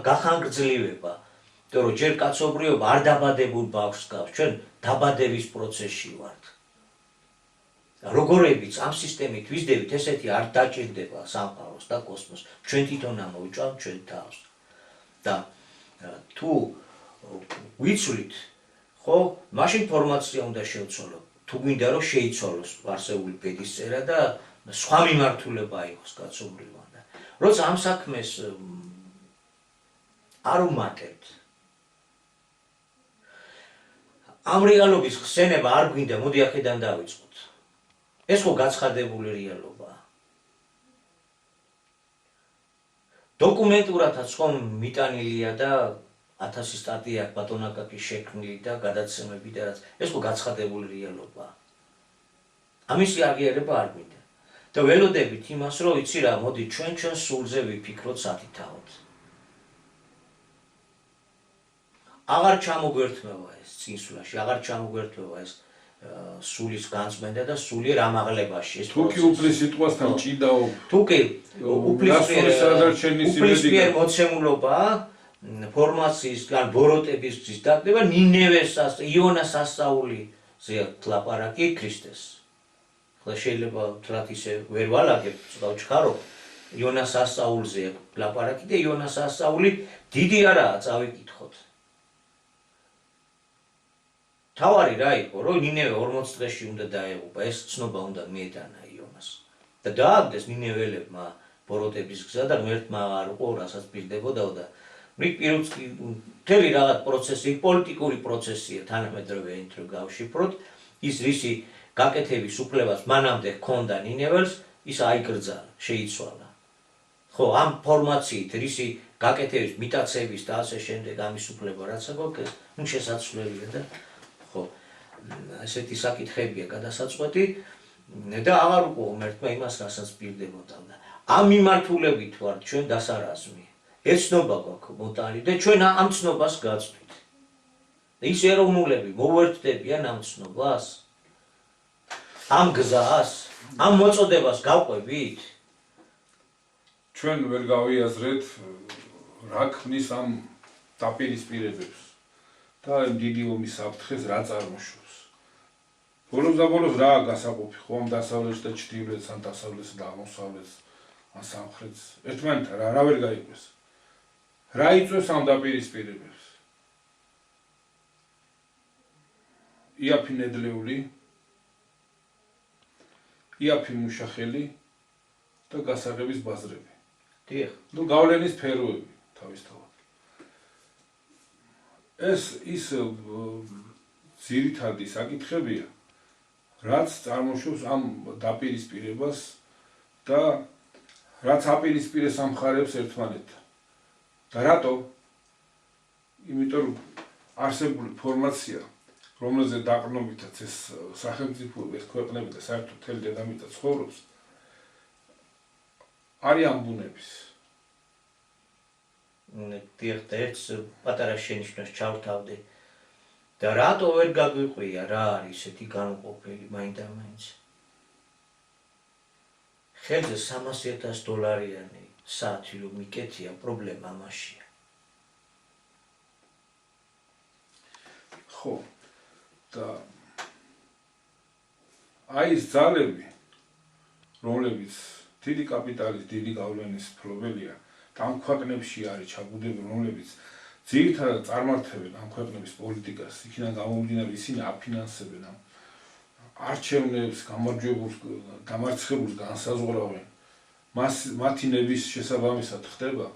[SPEAKER 2] გახანგრძლივება. იმიტომ რომ ჯერ კაცობრიობა არ დაბადებულ ბავშვს გავს, ჩვენ დაბადების პროცესში ვართ. როგორებიც ამ სისტემით ვიზდებით, ესეთი არ დაჭირდება სამყაროს და კოსმოსს. ჩვენ თვითონ ამოვიჭავთ ჩვენ თავს. და თუ ვიცვლით, ხო, მაშინ ფორმაცია უნდა შევცვალოთ. თუ გვინდა რომ შეიცვალოს არსებული ბედისწერა და სხვა მიმართულება იყოს კაცობრიობა. როცა ამ საქმეს არ უმატებთ, ამ რეალობის ხსენება არ გვინდა, მოდი აქედან დავიწყოთ. ეს ხო გაცხადებული რეალობაა. დოკუმენტურადაც ხომ მიტანილია და 1000 სტატია ბატონ აკაკის შექმნილი და გადაცემები და რაც ეს ხო გაცხადებული რეალობაა. ამისი აღიარება არ გვინდა. და ველოდებით იმას, რომ იცი რა, მოდი ჩვენ სულზე ვიფიქროთ სათითაოდ. აღარ ჩამოგვერთმევა ეს წინსვლაში, აღარ ჩამოგვერთმევა ეს სულის განწმენდა და სულიერ ამაღლებაში ეს
[SPEAKER 1] თუ კი უფლის სიტყვასთან ჭიდაობ,
[SPEAKER 2] თუ კი უფლისფიერ მოცემულობა ფორმაციის ან ბოროტების გზის დაგდება ნინევეს იონას ასწაულიზე ლაპარაკი ქრისტეს. ხლა შეიძლება ვთქვათ ისე ვერ ვალაგებ, ცოტა ვჩქარო. იონას ასწაულზე ლაპარაკი და იონას ასწაული დიდი არაა, წავიკითხოთ. თავარი რა იყო, რომ ნინევე 40 დღეში უნდა დაეღუპა, ეს ცნობა უნდა მიეტანა იონას. და დააგდეს ნინეველებმა ბოროტების გზა და ღმერთმა არ უყო, რასაც პირდებოდაო და პირუცკი მთელი რაღაც პროცესი, პოლიტიკური პროცესია თანამედროვე ენით რო გავშიფროთ, ის რისი გაკეთების უფლებას მანამდე ჰქონდა ნინეველს, ის აიგრძალა, შეიცვალა. ხო, ამ ფორმაციით რისი გაკეთების, მიტაცების და ასე შემდეგ ამის უფლება რაც აქვს, ნუ შესაძლებელია და ხო, ესეთი საკითხებია გადასაწყვეტი და აღარ უყო ღმერთმა იმას, რასაც პირდებოდა. ამ მიმართულებით ვართ ჩვენ დასარაზმი. ეს ცნობა გვაქვს მოტალი და ჩვენ ამ ცნობას გაწვით. ის ეროვნულები მოვერთდებიან ამ ცნობას? ამ გზას, ამ მოწოდებას გავყვებით?
[SPEAKER 1] ჩვენ ვერ გავიაზრეთ რა ქმნის ამ დაპირისპირებებს და ამ დიდი ომის საფრთხეს რა წარმოშობს. ბოლოს და ბოლოს რა გასაყოფი ხო ამ დასავლეთს და ჩრდილოეთს, ან დასავლეთს და აღმოსავლეთს, ან სამხრეთს ერთმანეთთან რა ვერ გაიყვეს. რა იწვევს ამ დაპირისპირებებს? იაფი ნედლეული, იაფი მუშახელი და გასაღების ბაზრები.
[SPEAKER 2] დიახ.
[SPEAKER 1] ნუ გავლენის სფეროები თავისთავად. ეს ის ძირითადი საკითხებია, რაც წარმოშობს ამ დაპირისპირებას და რაც აპირისპირეს ამ მხარებს ერთმანეთთან. და რატო? იმიტომ რომ არსებული ფორმაცია, რომელზე დაყრდნობითაც ეს სახელმწიფოები, ეს ქვეყნები და საერთოდ მთელი დედამიწა ცხოვრობს, არის ამბუნების.
[SPEAKER 2] დიახ, და ერთს პატარა შენიშვნას ჩავთავდი. და რატო ვერ გაგვიყვია რა არის ესეთი განუყოფელი მაინდამაინც? ხელზე $300,000 საათი რომ მიკეთია, პრობლემა ამაშია.
[SPEAKER 1] ხო, და აი ეს ძალები, რომლებიც დიდი კაპიტალის, დიდი გავლენის მფლობელია და ამ ქვეყნებში არის ჩაბუდებული, რომლებიც ძირითადად წარმართებენ ამ ქვეყნების პოლიტიკას, იქიდან გამომდინარე ისინი აფინანსებენ ამ არჩევნებს, გამარცხებულს განსაზღვრავენ, მათი ნების შესაბამისად ხდება.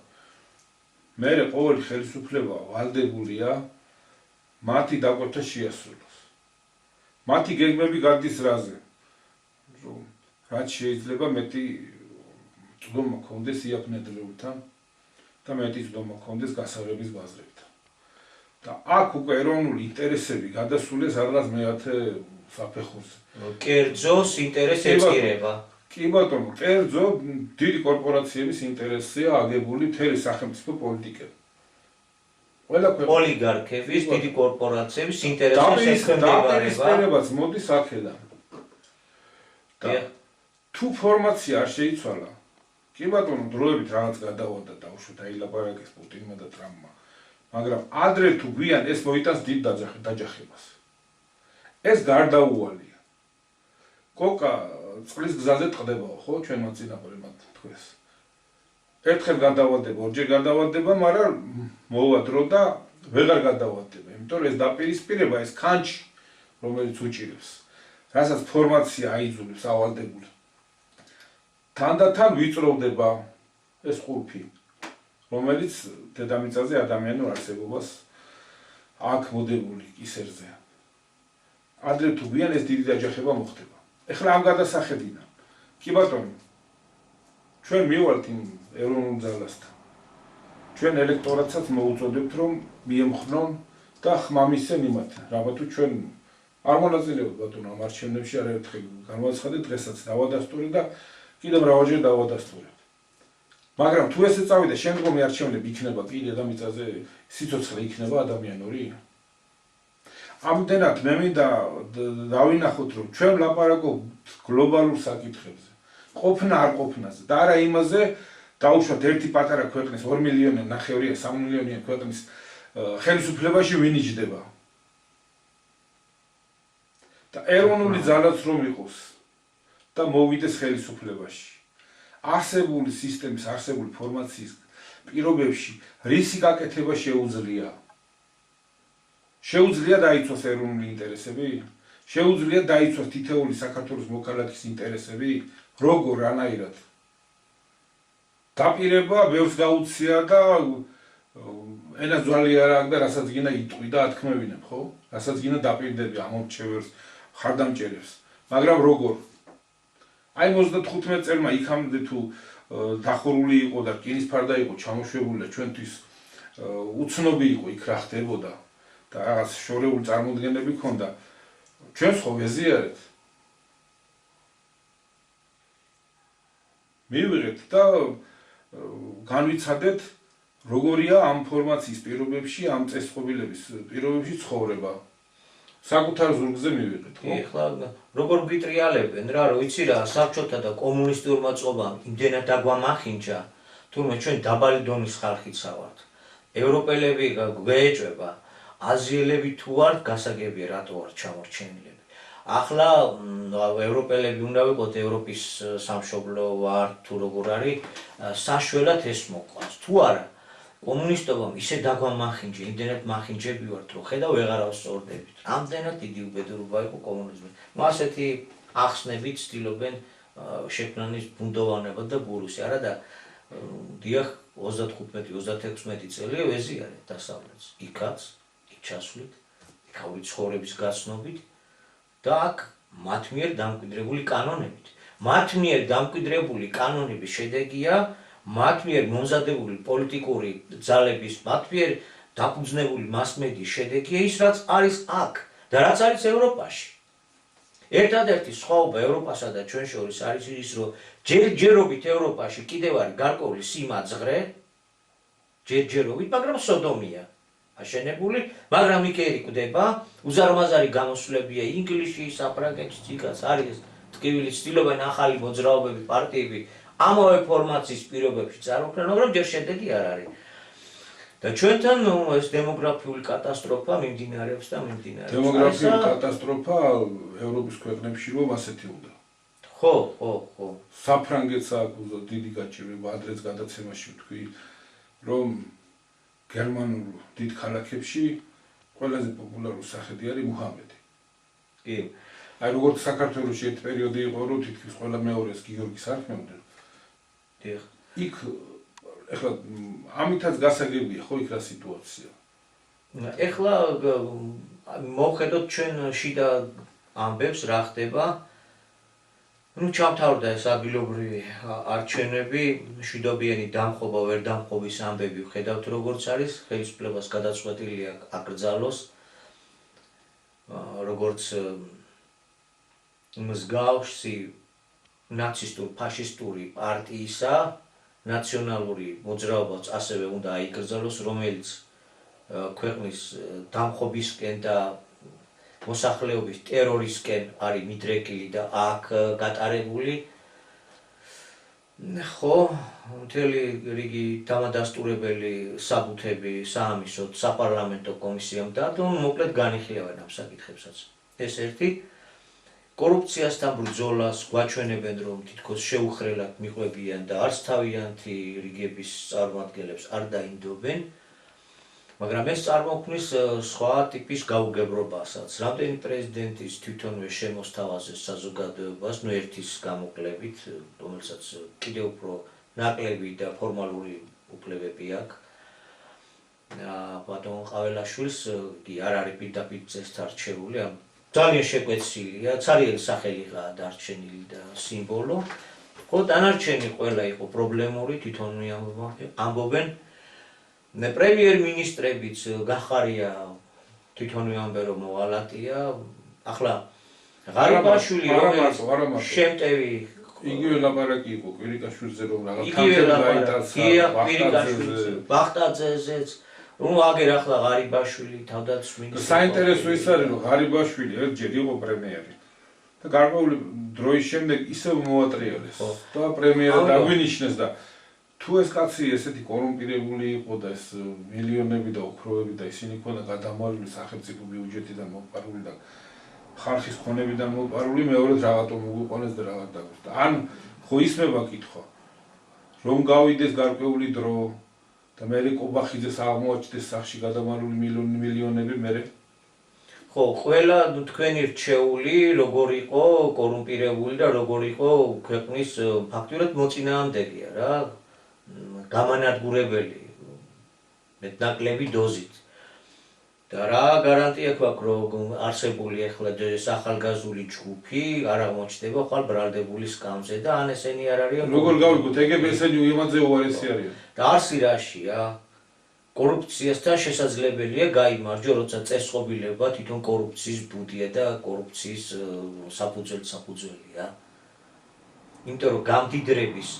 [SPEAKER 1] მერე ყოველი ხელისუფლება ვალდებულია მათი დაკვეთა შეასრულოს. მათი გეგმები გადის რაზე? რომ რაც შეიძლება მეტი წვდომა ჰქონდეს იაფ ნედლეულთან და მეტი წვდომა ჰქონდეს გასაღების ბაზრებთან. და აქ უკვე ეროვნული ინტერესები გადასულეს რაღაც მეათე საფეხურზე.
[SPEAKER 2] კერძოს ინტერესი ეწირება.
[SPEAKER 1] კი ბატონო, კერძო დიდი კორპორაციების ინტერესია აგებული მთელი სახელმწიფო პოლიტიკები.
[SPEAKER 2] ოლიგარქების, დიდი კორპორაციების ინტერესებს ეხმარება.
[SPEAKER 1] დაპირისპირებაც მოდის აქედან. და თუ ფორმაცია არ შეიცვალა, კი ბატონო, დროებით რაღაც გადავადა დაუშვათ აილაპარაკეს პუტინმა და ტრამპმა. მაგრამ ადრე თუ გვიან ეს მოიტანს დიდ დაჯახებას. ეს გარდაუვალია. კოკა წყლის გზაზე ტყდებაო, ხო, ჩვენმა წინაპრებმა თქვეს. ერთხელ გადავადება, ორჯერ გადავადება, მაგრამ მოვა დრო და ვეღარ გადავადება, იმიტომ რომ ეს დაპირისპირება, ეს ქანჩი, რომელიც უჭირებს, რასაც ფორმაცია აიძულებს ავალდებული. თანდათან ვიწროვდება ეს ყურფი, რომელიც დედამიწაზე ადამიანურ არსებობას აქვს მოდებული კისერზე. ადრე თუ გვიან ეს დიდი დაჯახება მოხდება. ეხლა ამ გადასახედიდან. კი ბატონო, ჩვენ მივალთ იმ ეროვნულ ძალასთან. ჩვენ ელექტორატსაც მოუწოდებთ, რომ მიემხრნონ და ხმამისცენ იმათთან. რაბა თუ ჩვენ არ მონაწილეობთ ბატონო ამ არჩევნებში არაერთხელ განვაცხადეთ, დღესაც დავადასტურე და კიდევ მრავალჯერ დავადასტურებთ. მაგრამ თუ ესე წავიდა, შემდგომი არჩევნები იქნება კიდე და მიწაზე სიცოცხლე იქნება ადამიანური. ამდენად მე მინდა დავინახოთ, რომ ჩვენ ვლაპარაკობთ გლობალურ საკითხებზე, ყოფნა არ ყოფნაზე და არა იმაზე, დაუშვათ ერთი პატარა ქვეყნის 2 მილიონი ნახევრია 3 მილიონიან ქვეყნის ხელისუფლებაში ვინ იჯდება. და ეროვნული ძალაც რომ იყოს და მოვიდეს ხელისუფლებაში. არსებული სისტემის, არსებული ფორმაციის პირობებში რისი გაკეთება შეუძლია? შეუძლია დაიცვას ეროვნული ინტერესები? შეუძლია დაიცვას თითოეული საქართველოს მოქალაქის ინტერესები? როგორ, რანაირად? დაპირება ბევრს გაუცია და ენას ძვალი არ აქვს და რასაც გინდა იტყვი და ათქმევინებ, ხო? რასაც გინდა დაპირდები ამორჩევებს, ხარდამჭერებს. მაგრამ როგორ? აი 35 წელმა იქამდე თუ დახურული იყო და რკინის ფარდა იყო ჩამოშვებული და ჩვენთვის უცნობი იყო იქ რა ხდებოდა და რაღაც შორეული წარმოდგენები ჰქონდა, ჩვენს ხო ვეზიარეთ. მივიღეთ და განვიცადეთ როგორია ამ ფორმაციის პირობებში, ამ წესწყობილების პირობებში ცხოვრება. საკუთარ ზურგზე მივიღეთ, ხო?
[SPEAKER 2] ეხლა როგორ გვიტრიალებენ რა, რომ იცი რა, საბჭოთა და კომუნისტურმა წყობამ იმდენად დაგვამახინჯა, თურმე ჩვენ დაბალი დონის ხალხიც ვართ. ევროპელები გვეეჭვება, აზიელები თუ ვართ, გასაგებია რატო ვართ ჩამორჩენილები. ახლა ევროპელები უნდა ვიყოთ ევროპის სამშობლო ვართ თუ როგორ არის, საშველად ეს მოყვანს. თუ არა, კომუნისტობამ ისე დაგვამახინჯა, იმდენად მახინჯები ვართ, რომ ხედავ ვეღარ ავსწორდებით. ამდენად დიდი უბედურება იყო კომუნიზმი. ასეთი ახსნებით ცდილობენ შექმნანის ბუნდოვანება და ბურუსი. არა და დიახ 35-36 წელი ვეზიარეთ დასავლეთს. იქაც, იქ ჩასვლით, იქაური ცხოვრების გაცნობით და აქ მათ მიერ დამკვიდრებული კანონებით. მათ მიერ დამკვიდრებული კანონების შედეგია მათ მიერ მომზადებული პოლიტიკური ძალების, მათ მიერ დაფუძნებული მასმედიის შედეგია ის, რაც არის აქ და რაც არის ევროპაში. ერთადერთი სხვაობა ევროპასა და ჩვენ შორის არის ის, რომ ჯერჯერობით ევროპაში კიდევ არის გარკვეული სიმაძღრე, ჯერჯერობით, მაგრამ სოდომია აშენებული, მაგრამ იქ ერიკვდება, უზარმაზარი გამოსვლებია ინგლისში, საფრანგეთში, იქაც არის ტკივილი, ცდილობენ ახალი მოძრაობები, პარტიები ამავე ფორმაციის პირობებში წარმოქმნან, მაგრამ ჯერ შედეგი არ არის. და ჩვენთან ეს დემოგრაფიული კატასტროფა მიმდინარეობს და მიმდინარეობს.
[SPEAKER 1] დემოგრაფიული კატასტროფა ევროპის ქვეყნებში რომ ასეთი უნდა.
[SPEAKER 2] ხო.
[SPEAKER 1] საფრანგეთს აქვს დიდი გაჭირვება, ადრეც გადაცემაში ვთქვი, რომ გერმანულ დიდ ქალაქებში ყველაზე პოპულარული სახედი არის მუჰამედი.
[SPEAKER 2] კი.
[SPEAKER 1] აი როგორც საქართველოში ერთ პერიოდი იყო, რომ თითქმის ყველა მეორეს გიორგის არქმევდნენ.
[SPEAKER 2] დიახ.
[SPEAKER 1] იქ ეხლა ამითაც გასაგებია ხო იქ რა სიტუაცია.
[SPEAKER 2] ეხლა მოვხედოთ ჩვენ შიდა ამბებს რა ხდება. ჩამთავრდა ეს ადგილობრივი არჩევნები, მშვიდობიანი დამხობა, ვერ დამხობის ამბები ვხედავთ როგორც არის, ხელისუფლებას გადაწყვეტილი აკრძალოს, როგორც მსგავსი ნაცისტურ ფაშისტური პარტიისა, ნაციონალური მოძრაობაც ასევე უნდა აიკრძალოს, რომელიც ქვეყნის დამხობისკენ და მოსახლეობის ტერორისკენ არის მიდრეკილი და აქ გატარებული. ხო, მთელი რიგი დამადასტურებელი საბუთები საამისოდ საპარლამენტო კომისიამ და მოკლედ განიხილავენ ამ საკითხებსაც. ეს ერთი კორუფციასთან ბრძოლას გვაჩვენებენ, რომ თითქოს შეუხრელად მიყვებიან და არც თავიანთი რიგების წარმომადგენლებს არ დაინდობენ. მაგრამ ეს წარმოქმნის სხვა ტიპის გაუგებრობასაც. რამდენი პრეზიდენტის თვითონვე შემოსთავაზეს საზოგადოებას, ერთის გამოკლებით, რომელსაც კიდევ უფრო ნაკლები და ფორმალური უფლებები აქვს. ბატონ ყაველაშვილს კი არ არის პირდაპირ წესით არჩეული, ძალიან შეკვეცილია, ცარიელი სახელიღაა დარჩენილი და სიმბოლო. ხო, დანარჩენი ყველა იყო პრობლემური, თვითონვე ამბობენ. პრემიერ-მინისტრებიც გახარია თვითონვე ამბენ რომ მოვალატია. ახლა ღარიბაშვილი რომელიც შემტევი
[SPEAKER 1] იგივე ლაპარაკი იყო კვირიკაშვილზე რომ რაღაც
[SPEAKER 2] იგივე
[SPEAKER 1] კვირიკაშვილზე
[SPEAKER 2] ბახტაძეზეც რომ აგერ ახლა ღარიბაშვილი თავდაცვის მინისტრი
[SPEAKER 1] საინტერესო ის არის რომ ღარიბაშვილი ერთჯერ იყო პრემიერი და გარკვეული დროის შემდეგ ისევ მოატრიალეს და პრემიერა დაგვინიშნეს და თუ ეს კაცი ესეთი კორუმპირებული იყო და ეს მილიონები და ოქროები და ისინი ქონდა გადამალული სახელმწიფო ბიუჯეტიდან მოპარული და ხალხის ქონებიდან მოპარული მეორედ რაღაცა მოგვიყვანეს და რაღაც დაგვეს. ან ხო ისმება კითხვა რომ გავიდეს გარკვეული დრო და მე კობახიძეს აღმოაჩნდეს სახში გადამალული მილიონები მე
[SPEAKER 2] ხო ყველა თქვენი რჩეული როგორ იყო კორუმპირებული და როგორ იყო ქვეყნის ფაქტურად მოწინააღმდეგეა რა გამანადგურებელი მეტნაკლები დოზით და რა გარანტია გვაქვს რომ არსებული ახლა ახალგაზრდული ჯგუფი არ აღმოჩნდება ხალ ბრალდებული სკამზე და ან ესენი არ არიან
[SPEAKER 1] როგორ გავიგოთ ეგებსენი იმაზე უარესი არიან
[SPEAKER 2] და არსი რაშია კორუფციასთან შესაძლებელია გაიმარჯვა როცა წესწყობილება თვითონ კორუფციის ბუდია და კორუფციის საფუძველია იმიტომ რომ გამდიდრების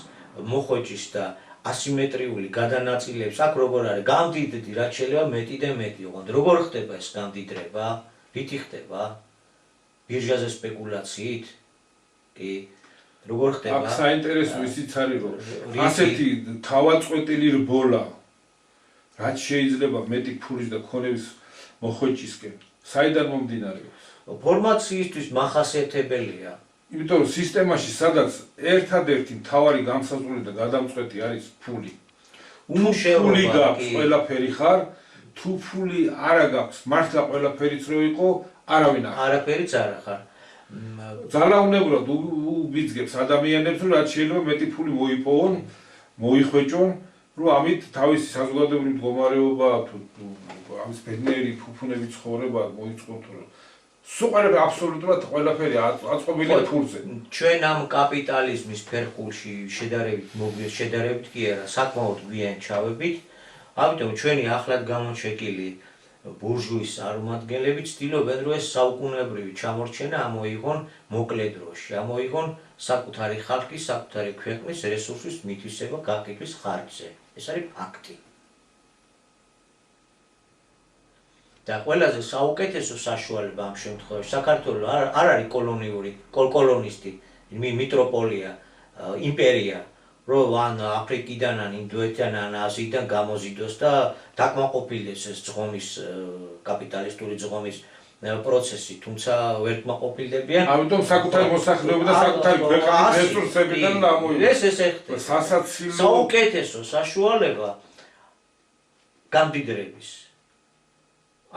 [SPEAKER 2] მოხოჭის და ასიმეტრიული გადანაწილების აქ როგორ არის გამდიდრდი რაც შეიძლება მეტი და მეტი ოღონდ როგორ ხდება ეს გამდიდრება რითი ხდება ბირჟაზე სპეკულაციით კი როგორ ხდება
[SPEAKER 1] აქ საინტერესო ისიც არის რომ ასეთი თავაწყვეტილი რბოლა რაც შეიძლება მეტი ფულის და ქონების მოხვეჭისკენ საიდან მომდინარეობს
[SPEAKER 2] ფორმაციისთვის მახასიათებელია
[SPEAKER 1] იმიტომ რომ სისტემაში სადაც ერთადერთი მთავარი გამსაზღვრელი და გადამწყვეტი არის ფული ფული გაქვს ყველაფერი ხარ თუ ფული არა გაქვს მართლა ყველაფერიც რო იყო არავინ
[SPEAKER 2] არაფერიც არა ხარ
[SPEAKER 1] ძალაუნებურად უბიძგებს ადამიანებს რომ რაც შეიძლება მეტი ფული მოიპოვონ მოიხვეჭონ რომ ამით თავისი საზოგადოებრივი მდგომარეობა თუ ამის ბედნიერი ფუფუნების ცხოვრება მოიწყოთ რომ სულ აბსოლუტურად ყველაფერი აწყობილია ფულზე
[SPEAKER 2] ჩვენ ამ კაპიტალიზმის ფერხულში შედარებით კი არა საკმაოდ გვიან ჩავებით ამიტომ ჩვენი ახლად გამოჩეკილი ბურჟუის წარმომადგენლები ცდილობენ რომ ეს საუკუნეებრივი ჩამორჩენა ამოიღონ მოკლე დროში ამოიღონ საკუთარი ხალხის საკუთარი ქვეყნის რესურსის მითვისება გაკითხვის ხარჯზე ეს არის ფაქტი და ყველაზე საუკეთესო საშუალება ამ შემთხვევაში საქართველოს არ არის კოლონისტი მიტროპოლია იმპერია რომ ან აფრიკიდან ან ინდოეთიდან ან აზიიდან გამოზიდოს და დაკმაყოფილდეს ეს ძღომის კაპიტალისტური ძღომის პროცესი თუმცა ვერ კმაყოფილდებიან
[SPEAKER 1] ამიტომ საკუთარი მოსახლეობა და საკუთარი ქვეყნის რესურსებიდან
[SPEAKER 2] ეს ეხება საუკეთესო საშუალება გამდიდრების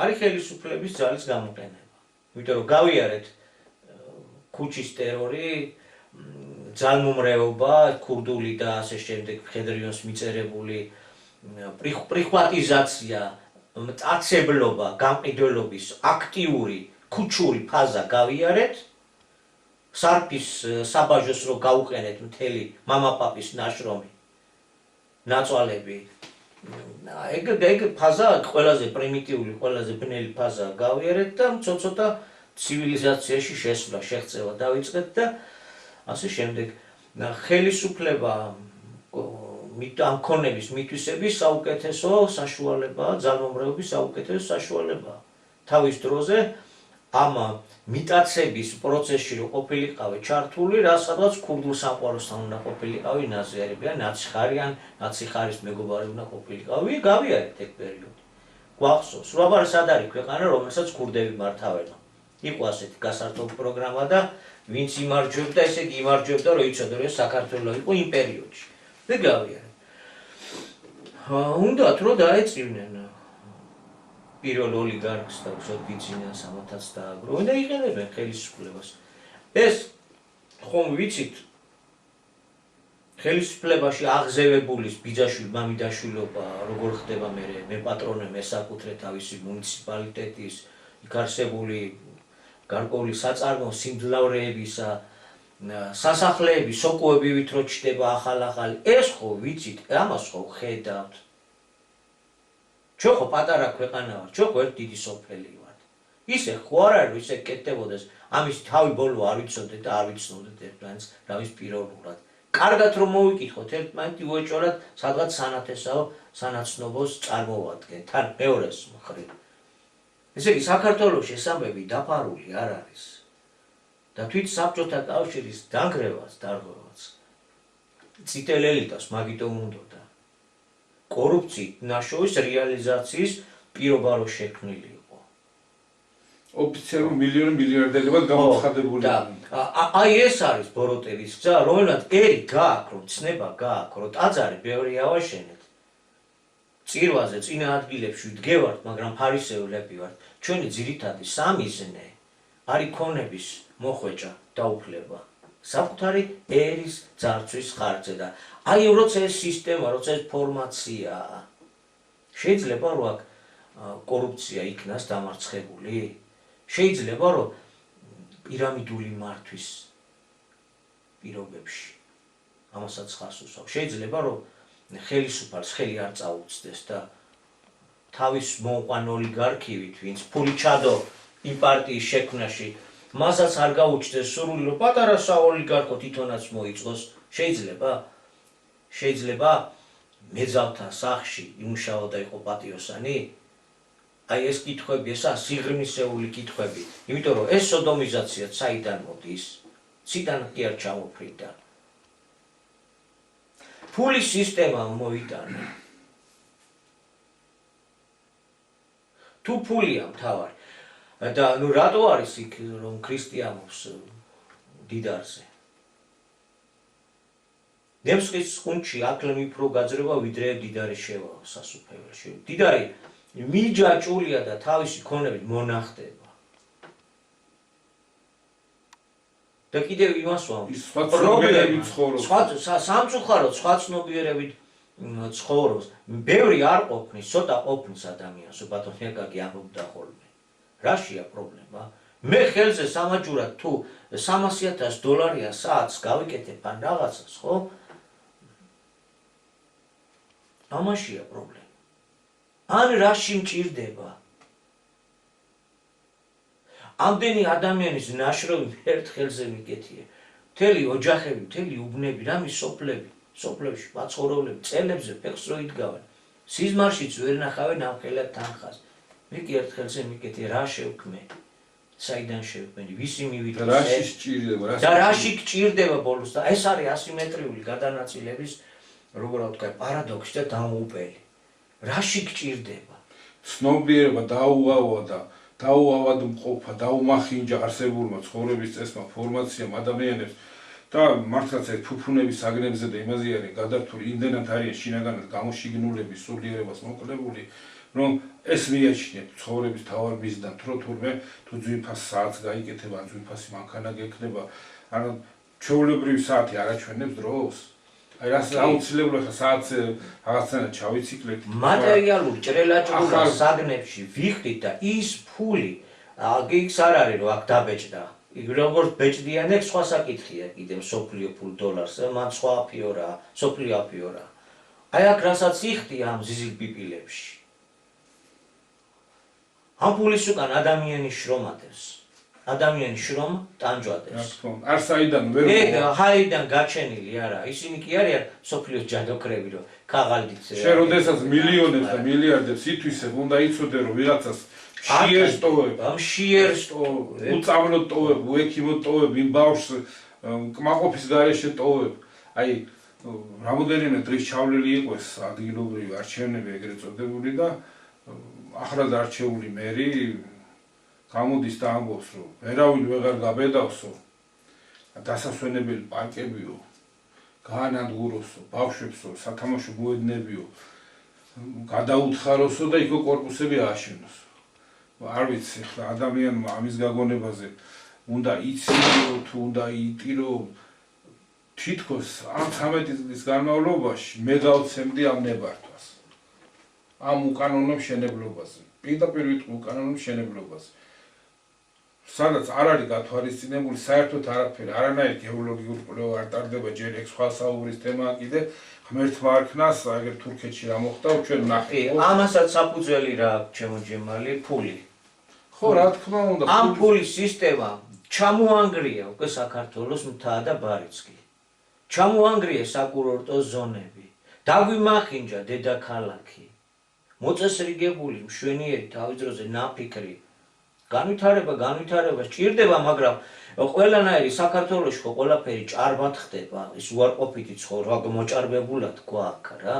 [SPEAKER 2] არის ხელისუფლების ძალის გამოყენება. იმიტომ რომ გავიარეთ ქუჩის ტერორი, ძალმომრეობა, ქურდული და ასე შემდეგ ფედერიონს მიწერებული პრიხვატიზაცია, მტაცებლობა, გამყიდველობის აქტიური ქუჩური ფაზა გავიარეთ. სარფის საბაჟოს რო გაუყენეთ მთელი მამაპაპის ნაშრომი, ნაწვალები ეგ ფაზა ყველაზე პრიმიტიული, ყველაზე ბნელი ფაზა გავიარეთ და ცოტა ცივილიზაციაში შესვლა, შეღწევა დავიწყეთ და ასე შემდეგ. ხელისუფლება ამ ქონების მითვისების საუკეთესო საშუალებაა, ძალმომრეობის საუკეთესო საშუალებაა. თავის დროზე ამ მიტაცების პროცესში რო ყოფილიყავი ჩართული, სადაც ქურდულ სამყაროსთან უნდა ყოფილიყავი ნაზიარები, ნაციხარიან, ნაციხარის მეგობარი უნდა ყოფილიყავი, გავიარეთ ეგ პერიოდი. გვახსოვს, რომ აბა სად არის ქვეყანა, რომელსაც ქურდები მართავენ. იყო ასეთი გასართობი პროგრამა და ვინც იმარჯვებდა, ესე იგი იმარჯვებდა, რომ იცოდა, რომ საქართველო იყო იმ პერიოდში. და გავიარეთ. უნდათ რომ დაეწივნენ პირველ ოლიგარქს და უშოთ ბიძინიან სამათაც დააგროვენ და იყენებენ ხელისუფლებას. ეს ხომ ვიცით ხელისუფლებაში აღზევებულის ბიძაშვილი მამიდაშვილობა როგორ ხდება მე პატრონე მესაკუთრე თავისი მუნიციპალიტეტის იქ არსებული გარკვეული საწარმო სიმძლავრეებისა სასახლეების სოკოები ვითრო ჩდება ახალ-ახალი ეს ხო ვიცით ამას ხო ხედავთ ჩვენ ხო პატარა ქვეყანა ვართ, ჩვენ ხო ერთ დიდი სოფელი ვართ. ისე ხო არ არის ისე კეთდებოდეს ამის თავი ბოლო არ ვიცოდეთ და არ ვიცნობდეთ ერთმანეთს რავის პიროვნულად. კარგად რომ მოვიკითხოთ ერთმანეთი უეჭვარად სადღაც სანათესაო სანაცნობოს წარმოვადგენ თან მეორეს მხრივ. ესე იგი საქართველოში ეს ამბები დაფარული არ არის და თვით საბჭოთა კავშირის დანგრევას დარღვევას წითელ ელიტას მაგიტომ უნდოდა კორუფციით ნაშოვის რეალიზაციის პირობა რო შექმნილი იყო.
[SPEAKER 1] ოფიციალურ მილიარდელებად გამოცხადებული.
[SPEAKER 2] აი ეს არის ბოროტელის გზა, რომელსაც ერი გააქვს, რომ ცნება გააქვს, რომ ტაძარი ბევრი ავაშენეთ. წირვაზე წინა ადგილებში ვდგევართ, მაგრამ ფარისევლები ვართ. ჩვენი ძირითადი სამიზნე არის ქონების მოხვეჭა და უფლება. საკუთარი ერის ძარცვის ხარჯზე და აი როცა ეს სისტემა, როცა ეს ფორმაციაა, შეიძლება რომ აქ კორუფცია იქნას დამარცხებული? შეიძლება რომ პირამიდული მართვის პირობებში ამასაც ხარს უსვამს. შეიძლება რომ ხელისუფალს ხელი არ წაუწდეს და თავის მოუყვან ოლიგარქივით, ვინც ფული ჩადო იმ პარტიის შექმნაში, მასაც არ გაუჩნდეს სურვილი, რომ პატარა საოლიგარქო თვითონაც მოიწყოს. შეიძლება მეძავთა სახში იმუშაო და იყო პატიოსანი? აი ეს კითხვები, ესაა სიღრმისეული კითხვები, იმიტომ რომ ეს სოდომიზაცია საიდან მოდის? ციდან კი არ ჩამოფრინდა. ფულის სისტემა მოიტანა. თუ ფულია მთავარი და ნუ რატო არის იქ რომ ქრისტიანობს დიდარზე? ნემსხის ყუნჩი აკლემ უფრო გაძრება ვიდრე დიდარი შევა სასუფეველში. დიდარი მიჯაჭულია და თავისი ქონებით მონახდება. და კიდევ იმას ვამბობ, სამწუხაროდ სხვა ცნობიერებით ცხოვრობს. ბევრი არ ყოფნის, ცოტა ყოფნის ადამიანს, ბატონი აკაკი ამბობდა ხოლმე. რაშია პრობლემა? მე ხელზე სამაჯურად თუ $300,000 საათს გავიკეთებ ან რაღაცას, ხო? ამაშია პრობლემა. ან რაში მჭირდება? ამდენი ადამიანის ნაშრომი ერთ ხელზე მიკეთიე. მთელი ოჯახები, მთელი უბნები, რამის სოფლებში მაცხოვრებლები წელებზე ფეხს რო იდგავენ. სიზმარშიც ვერ ნახავენ ამ ხელად თანხას. მე კი ერთ ხელზე მიკეთიე, რა შევქმე? საიდან შევქმენი? ვისი მივიდა?
[SPEAKER 1] რაში სჭირდება?
[SPEAKER 2] და რაში გჭირდება ბოლოს და ეს არის ასიმეტრიული გადანაწილების, როგორ ვთქვა, პარადოქსი და დამოუკელი. რაში გჭირდება?
[SPEAKER 1] ცნობიერება დაუავა და დაუავადმყოფა, დაუმახინჯა არსებულმა ცხოვრების წესმა, ფორმაციამ, ადამიანებს და მართლაც ეს ფუფუნების აგნებზე და იმაზე არის გადართული, იმდენად არის შინაგანად გამოშიგნულები, სულიერებას მოკლებული, რომ ეს მიაჩნიათ ცხოვრების თავარ მიზნად, თურმე თუ ძვირფას საათს გაიკეთება, ან ძვირფასი მანქანა გექნება, ან ჩვეულებრივი საათი არ აჩვენებს დროს. აი რას აუცილებლად საათზე რაღაცნაირად ჩავიციკლეთ.
[SPEAKER 2] მატერიალური ჭრელაჭრულა საგნებში ვიხდით და ის ფული ის არ არის რომ აქ დაბეჭდა. როგორც ბეჭდიან ეგ სხვა საკითხია კიდევ სოფლიო ფულ დოლარს, მან სხვა აფიორა, სოფლიო აფიორა. აი აქ რასაც იხდი ამ ზიზილ პიპილებში. ამ ფულის უკან ადამიანი შრომადებს. ადამიანი შრომა ტანჯვადებს.
[SPEAKER 1] არ საიდან ვერ
[SPEAKER 2] ჰაიდან გაჩენილი არა, ისინი კი არიან სოფლიოს ჯადოქრები, რომ ქაღალდით.
[SPEAKER 1] შენ როდესაც მილიონებს და მილიარდებს ითვისებ, უნდა იცოდე რომ ვიღაცას შიერს ტოვებ, უწამლოდ ტოვებ, უექიმოდ ტოვებ, იმ ბავშვს კმაყოფის გარეშე ტოვებ. აი რამოდენიმე დღის ჩავლილი იყო ეს ადგილობრივი არჩევნები ეგრეთ წოდებული და ახლად არჩეული მერი გამოდის და ამბობს, რომ ვერავინ ვეღარ გაბედავსო, დასასვენებელი პარკებიო, გაანადგუროსო, ბავშვებსო, სათამაშო მოედნებიო, გადაუთხაროსო და იქო კორპუსები ააშენოსო. არ ვიცი, ხლა ადამიანმა ამის გაგონებაზე უნდა იცინო თუ უნდა იტირო, თითქოს ამ 13 წლის განმავლობაში მე გავცემდი ამ ნებართვას. ამ უკანონო მშენებლობაზე, პირდაპირ ვიტყვი უკანონო მშენებლობაზე. სადაც არ არის გათვალისწინებული საერთოდ არაფერი, არანაირი გეოლოგიური კვლევა არ ტარდება, ჯერ ეგ სხვა საუბრის თემაა კიდე, ღმერთმა არქნას, აგერ თურქეთში რა მოხდა, ჩვენ ვნახეთ.
[SPEAKER 2] ამასაც საფუძველი რა აქვს ჩემო ჯემალი, ფული.
[SPEAKER 1] ხო, რა თქმა უნდა.
[SPEAKER 2] ამ ფულის სისტემა ჩამოანგრია უკვე საქართველოს მთა და ბარიცხი. ჩამოანგრია საკურორტო ზონები. დაგვიმახინჯა დედაქალაქი. მოწესრიგებული მშვენიერი თავის დროზე ნაფიქრი განვითარება სჭირდება, მაგრამ ყველანაირი საქართველოში ხო ყველაფერი ჭარბად ხდება, ის უარყოფითი ცხოვრება მოჭარბებულად გვაქვს რა.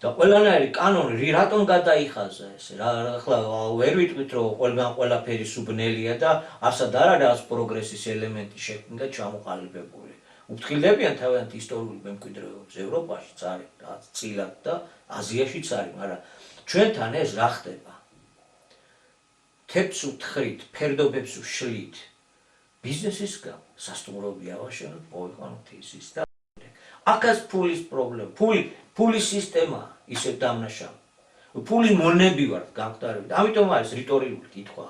[SPEAKER 2] და ყველანაირი კანონი რატომ გადაიხაზა ეს? ახლა ვერ ვიტყვით რომ ყველაფერი სუბნელია და არსად არა რაღაც პროგრესის ელემენტი შექმნა ჩამოყალიბებული. უფრთხილებიან თავიანთ ისტორიულ მემკვიდრეობებს ევროპაშიც არის რაღაც წილად და აზიაშიც არის, მაგრამ ჩვენთან ეს რა ხდება? თეთრს უთხრით, ფერდობებს უშლით. ბიზნესის გამო სასტუმროები ავაშენოთ, მოვიყვანოთ ისის და აქაც ფულის პრობლემა, ფულის სისტემა ისე დამნაშავე. ფული მონები ვართ გამختარებით. ამიტომ არის რიტორიული კითხვა.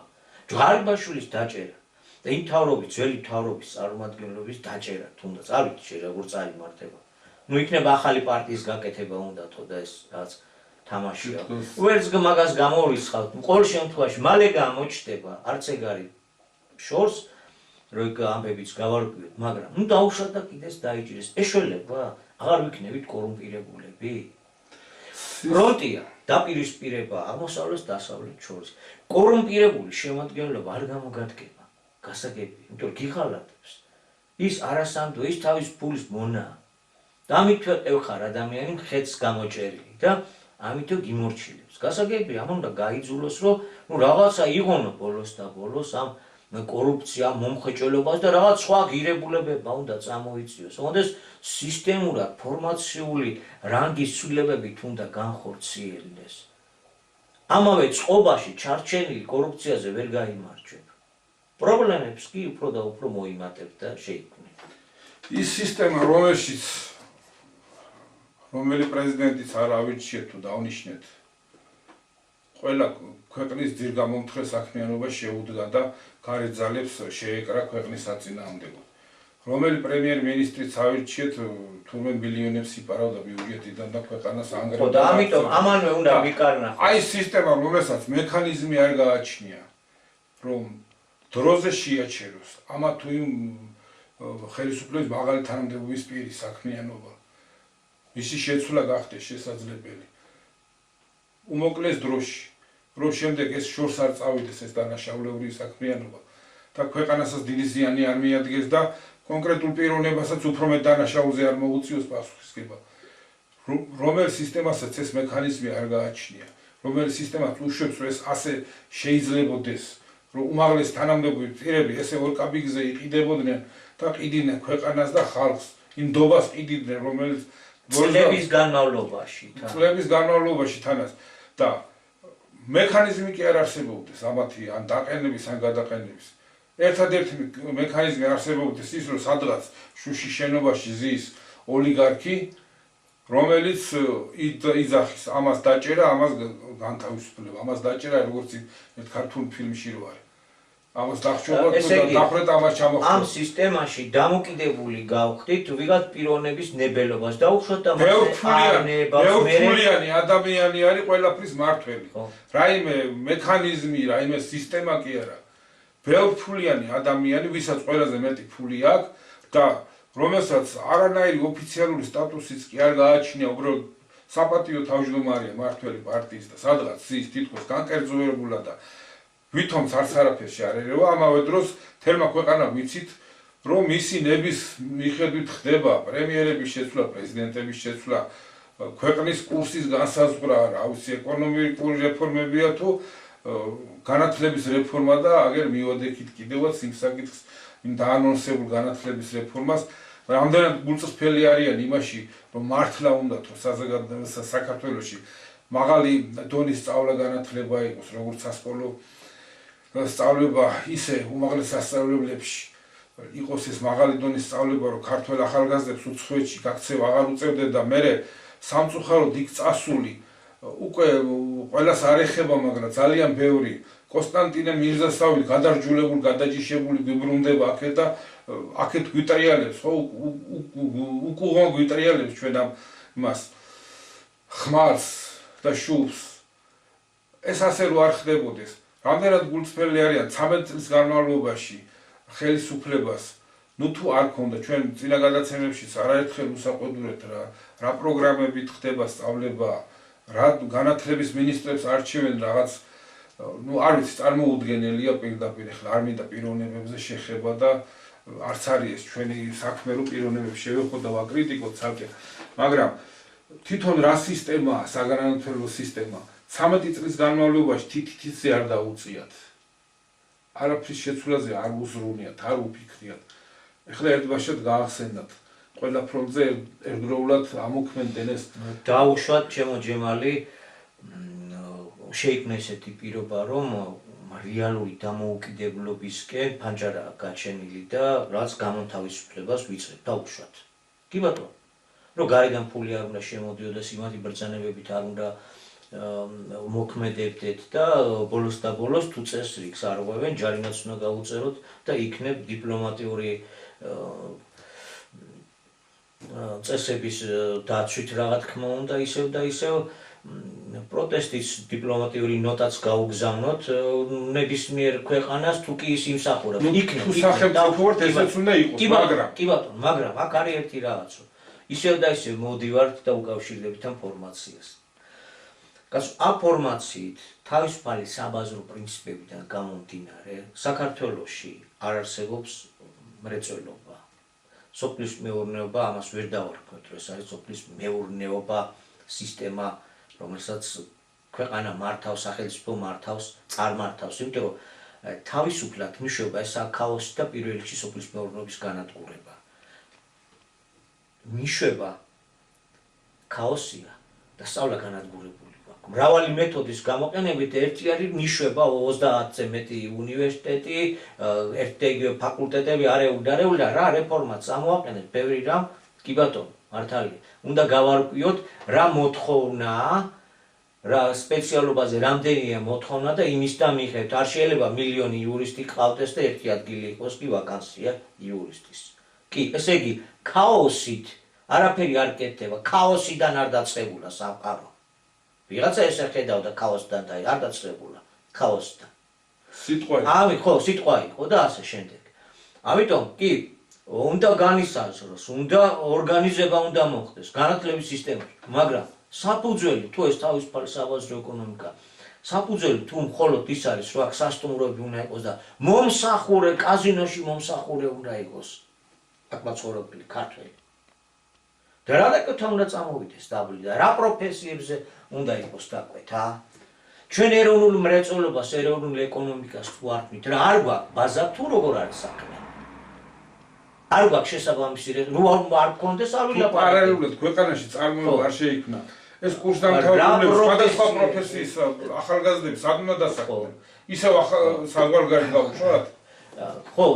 [SPEAKER 2] ჯვარიბაშვილის დაჭერა და იმ თავრობის, ძველი თავრობის წარმომადგენლობის დაჭერა, თუნდაც არ ვიცი როგორ წარიმართება. ნუ იქნება ახალი პარტიის გაკეთება უნდათო და ეს რაც თამაშია. ვერც მაგას გამორიცხავთ. ყოველ შემთხვევაში მალე გამოჩნდება, არც ეგ არის შორს რო ამბებიც გავარკვიოთ, მაგრამ ნუ დაუშვათ და კიდეს დაიჭირეს. ეშველება, აღარ ვიქნებით კორუმპირებულები. ფრონტია დაპირისპირება აღმოსავლეთ დასავლეთ შორის. კორუმპირებული შემადგენლობა არ გამოგადგება. გასაგებია, იმიტომ რომ გიღალატებს. ის არასამდო, ის თავის ფულის მონაა. და ამითვე ევხარ ადამიანი მხედს გამოჭერილი და ამითო გიმორჩილებს. გასაგებია, ამ უნდა გაიძულოს, რომ ნუ რაღაცა იღონო ბოლოს და ბოლოს ამ კორუფცია, მომხეჭელობას და რაღაც სხვა ღირებულებება უნდა წამოიწიოს. ამიტომ სისტემურად ფორმაციული რანგის ცვლილებებით უნდა განხორციელდეს. ამავე წყობაში ჩარჩენილი კორუფციაზე ვერ გაიმარჯვებ. პრობლემებს კი უფრო და უფრო მოიმატებ და შეიქმნებ.
[SPEAKER 1] ის სისტემა, რომელი პრეზიდენტიც არ ავირჩიეთ თუ დავნიშნეთ, ყველა ქვეყნის ძირგამომთხრე საქმიანობა შეუდგა და გარეთ ძალებს შეეკრა ქვეყნის საწინააღმდეგოდ. რომელი პრემიერ-მინისტრიც ავირჩიეთ, თურმე მილიონებს იპარავდა ბიუჯეტიდან და ქვეყანას ანგრევდა.
[SPEAKER 2] და ამიტომ ამანვე უნდა ვიკარნახოთ.
[SPEAKER 1] აი სისტემა, რომელსაც მექანიზმი არ გააჩნია, რომ დროზე შეაჩეროს ამა თუ იმ ხელისუფლების მაღალი თანამდებობის პირის საქმიანობა. მისი შეცვლა გახდეს შესაძლებელი. უმოკლეს დროში, რომ შემდეგ ეს შორს არ წავიდეს ეს დანაშაულებრივი საქმიანობა და ქვეყანასაც დიდი ზიანი არ მიადგეს და კონკრეტულ პიროვნებასაც უფრო მეტ დანაშაულზე არ მოუწიოს პასუხისგება. რომელ სისტემასაც ეს მექანიზმი არ გააჩნია, რომელ სისტემაც უშვებს, რომ ეს ასე შეიძლებოდეს, რომ უმაღლეს თანამდებობები პირები ესე ორკაბიგზე იყიდებოდნენ და ყიდნენ ქვეყანას და ხალხს, იმ დობას ყიდიდნენ, რომელიც
[SPEAKER 2] წლების განმავლობაში
[SPEAKER 1] თანაც და მექანიზმი კი არ არსებობდეს ამათი ან დაყენების ან გადაყენების. ერთადერთი მექანიზმი არსებობდეს ის, რომ სადღაც შუშის შენობაში ზის ოლიგარქი, რომელიც იძახის ამას დაჭერა, ამას განთავისუფლება, ამას დაჭერა, როგორც ერთ ქართულ ფილმში რო არის. ამას დახშობა და დახრეთ ამას ჩამოხდა.
[SPEAKER 2] ამ სისტემაში დამოკიდებული გავხდით ვიღაც პიროვნების ნებელობას და უშოთ და
[SPEAKER 1] მეფულიანი ადამიანი არის ყველაფრის მართველი. რაიმე მექანიზმი, რაიმე სისტემა კი არა. ბევრფულიანი ადამიანი, ვისაც ყველაზე მეტი ფული აქვს და რომელსაც არანაირი ოფიციალური სტატუსიც კი არ გააჩნია, უბრალოდ საპატიო თავმჯდომარეა მართველი პარტიის და სადღაც ის თითქოს განკერძოებულა და ვითომც არც არაფერში არ ერევა, ამავე დროს თელმა ქვეყანამ ვიცით, რომ მისი ნების მიხედვით ხდება პრემიერების შეცვლა, პრეზიდენტების შეცვლა, ქვეყნის კურსის განსაზღვრა, რა ვიცი, ეკონომიკური რეფორმებია თუ განათლების რეფორმა და აგერ მივადექით კიდევაც იმ საკითხს, იმ დაანონსებულ განათლების რეფორმას, რამდენად გულწრფელი არიან იმაში, რომ მართლა უნდათ, რომ საქართველოში მაღალი დონის სწავლა განათლება იყოს, როგორც სასკოლო სწავლება, ისე უმაღლეს სასწავლებლებში იყოს ეს მაღალი დონის სწავლება, რომ ქართველ ახალგაზრდებს უცხოეთში გაქცევა აღარ უწევდნენ და მერე სამწუხაროდ იქ წასული უკვე ყველას არ ეხება, მაგრამ ძალიან ბევრი კონსტანტინე მირზასავით გადარჯულებული, გადაჯიშებული გვიბრუნდება აქეთ და აქეთ გვიტრიალებს, ხო, უკუღმა გვიტრიალებს ჩვენ ამ მას ხმალს და შუბს. ეს ასე რო არ ხდებოდეს, რამდენად გულწრფელი არიან 13 წლის განმავლობაში ხელისუფლებას თუ არ ქონდა ჩვენ წინა გადაცემებშიც არაერთხელ უსაყვედურეთ რა პროგრამებით ხდება სწავლება, რა განათლების მინისტრებს არჩევენ რაღაც არ ვიცი წარმოუდგენელია პირდაპირ ახლა არ მინდა პიროვნებებზე შეხება და არც არის ეს ჩვენი საქმე რომ პიროვნებებს შევეხო და ვაკრიტიკოთ ცალკე, მაგრამ თვითონ რა სისტემაა საგანმანათლებლო სისტემა 13 წლის განმავლობაში თითითზე არ დაუწიათ. არაფრის შეცვლაზე არ უზრუნიათ, არ უფიქრიათ. ეხლა ერთბაშად გაახსენდათ ყველა ფრონტზე ერთდროულად ამოქმედენ ეს
[SPEAKER 2] დაუშვათ ჩემო ჯემალი შეიქმნა ესეთი პირობა რომ რეალური დამოუკიდებლობისკენ ფანჯარა გაჩენილი და რაც გამოთავისუფლებას ვიწყებ დაუშვათ. კი ბატონო, რომ გარედან ფული არ უნდა შემოდიოდეს იმათი ბრძანებებით არ უნდა მოქმედებდეთ და ბოლოს და ბოლოს თუ წესრიგს არ ღვევენ ჯარიმაც უნდა გაუწეროთ და იქნებ დიპლომატიური წესების დაცვით რა თქმა უნდა ისევ და ისევ პროტესტის დიპლომატიური ნოტაც გაუგზავნოთ ნებისმიერ ქვეყანას თუ კი ის იმსახურებს იქნებ
[SPEAKER 1] თუ სახელმწიფო ვართ ესეც უნდა იყოს
[SPEAKER 2] მაგრამ აქ არის ერთი რაღაც ისევ და ისევ მოდივართ და უკავშირდებით ამ ფორმაციას ამ ფორმაციით თავისუფალი საბაზრო პრინციპებიდან გამომდინარე საქართველოში არ არსებობს მრეწველობა. სოფლის მეურნეობა ამას ვერ დავარქვით, რომ ეს არის სოფლის მეურნეობა სისტემა, რომელსაც ქვეყანა მართავს, სახელმწიფო მართავს, წარმართავს, იმიტომ რომ თავისუფლად მიშობა ეს ქაოსი და პირველ რიგში სოფლის მეურნეობის განადგურება. მიშობა ქაოსია და სწავლა განადგურებული. მრავალი მეთოდის გამოყენებით ერთი არის ნიშვება 30-ზე მეტი უნივერსიტეტი, ერთ-ერთი ფაკულტეტები არეული და რა რეფორმაც წამოაყენეთ, ბევრი რამ, კი ბატონო, მართალია. უნდა გავარკვიოთ რა მოთხოვნაა, რა სპეციალობაზე რამდენია მოთხოვნა და იმის და მიხედვით არ შეიძლება მილიონი იურისტი ყავდეს და ერთი ადგილი იყოს კი ვაკანსია იურისტის. კი, ესე იგი, ქაოსით არაფერი არ კეთდება, ქაოსიდან არ დაწყებულა სამყარო. ვიღაცა ესე ხედავდა ქაოსთან და არ დაწყებულა ქაოსთან. სიტყვა იყო და ასე შემდეგ. ამიტომ კი უნდა განისაზღვროს, უნდა ორგანიზება უნდა მოხდეს განათლების სისტემაში, მაგრამ საფუძველი თუ ეს თავისუფალი საბაზრო ეკონომიკა, საფუძველი თუ მხოლოდ ის არის, რომ აქ სასტუმროები უნდა იყოს და მომსახურე კაზინოში მომსახურე უნდა იყოს. აქ მაცხოვრებელი ქართველი. და რა დაკეთა უნდა წამოვიდეს დაბლი და რა პროფესიებზე უნდა იყოს დაკვეთა? ჩვენ ეროვნულ მრეწველობას, ეროვნულ ეკონომიკას თუ არ ვით, რა არ გვაქვს ბაზა თუ როგორ არის საქმე? არ გვაქვს შესაბამისი რო არ გქონდეს არ ვილაპარაკებ.
[SPEAKER 1] პარალელურად ქვეყანაში წარმოება არ შეიქმნა. ეს კურსდამთავრებულები სხვადასხვა პროფესიის ახალგაზრდები სად უნდა დასაქმდნენ? ისევ საზღვარგარეთ გავუშვათ?
[SPEAKER 2] ხო,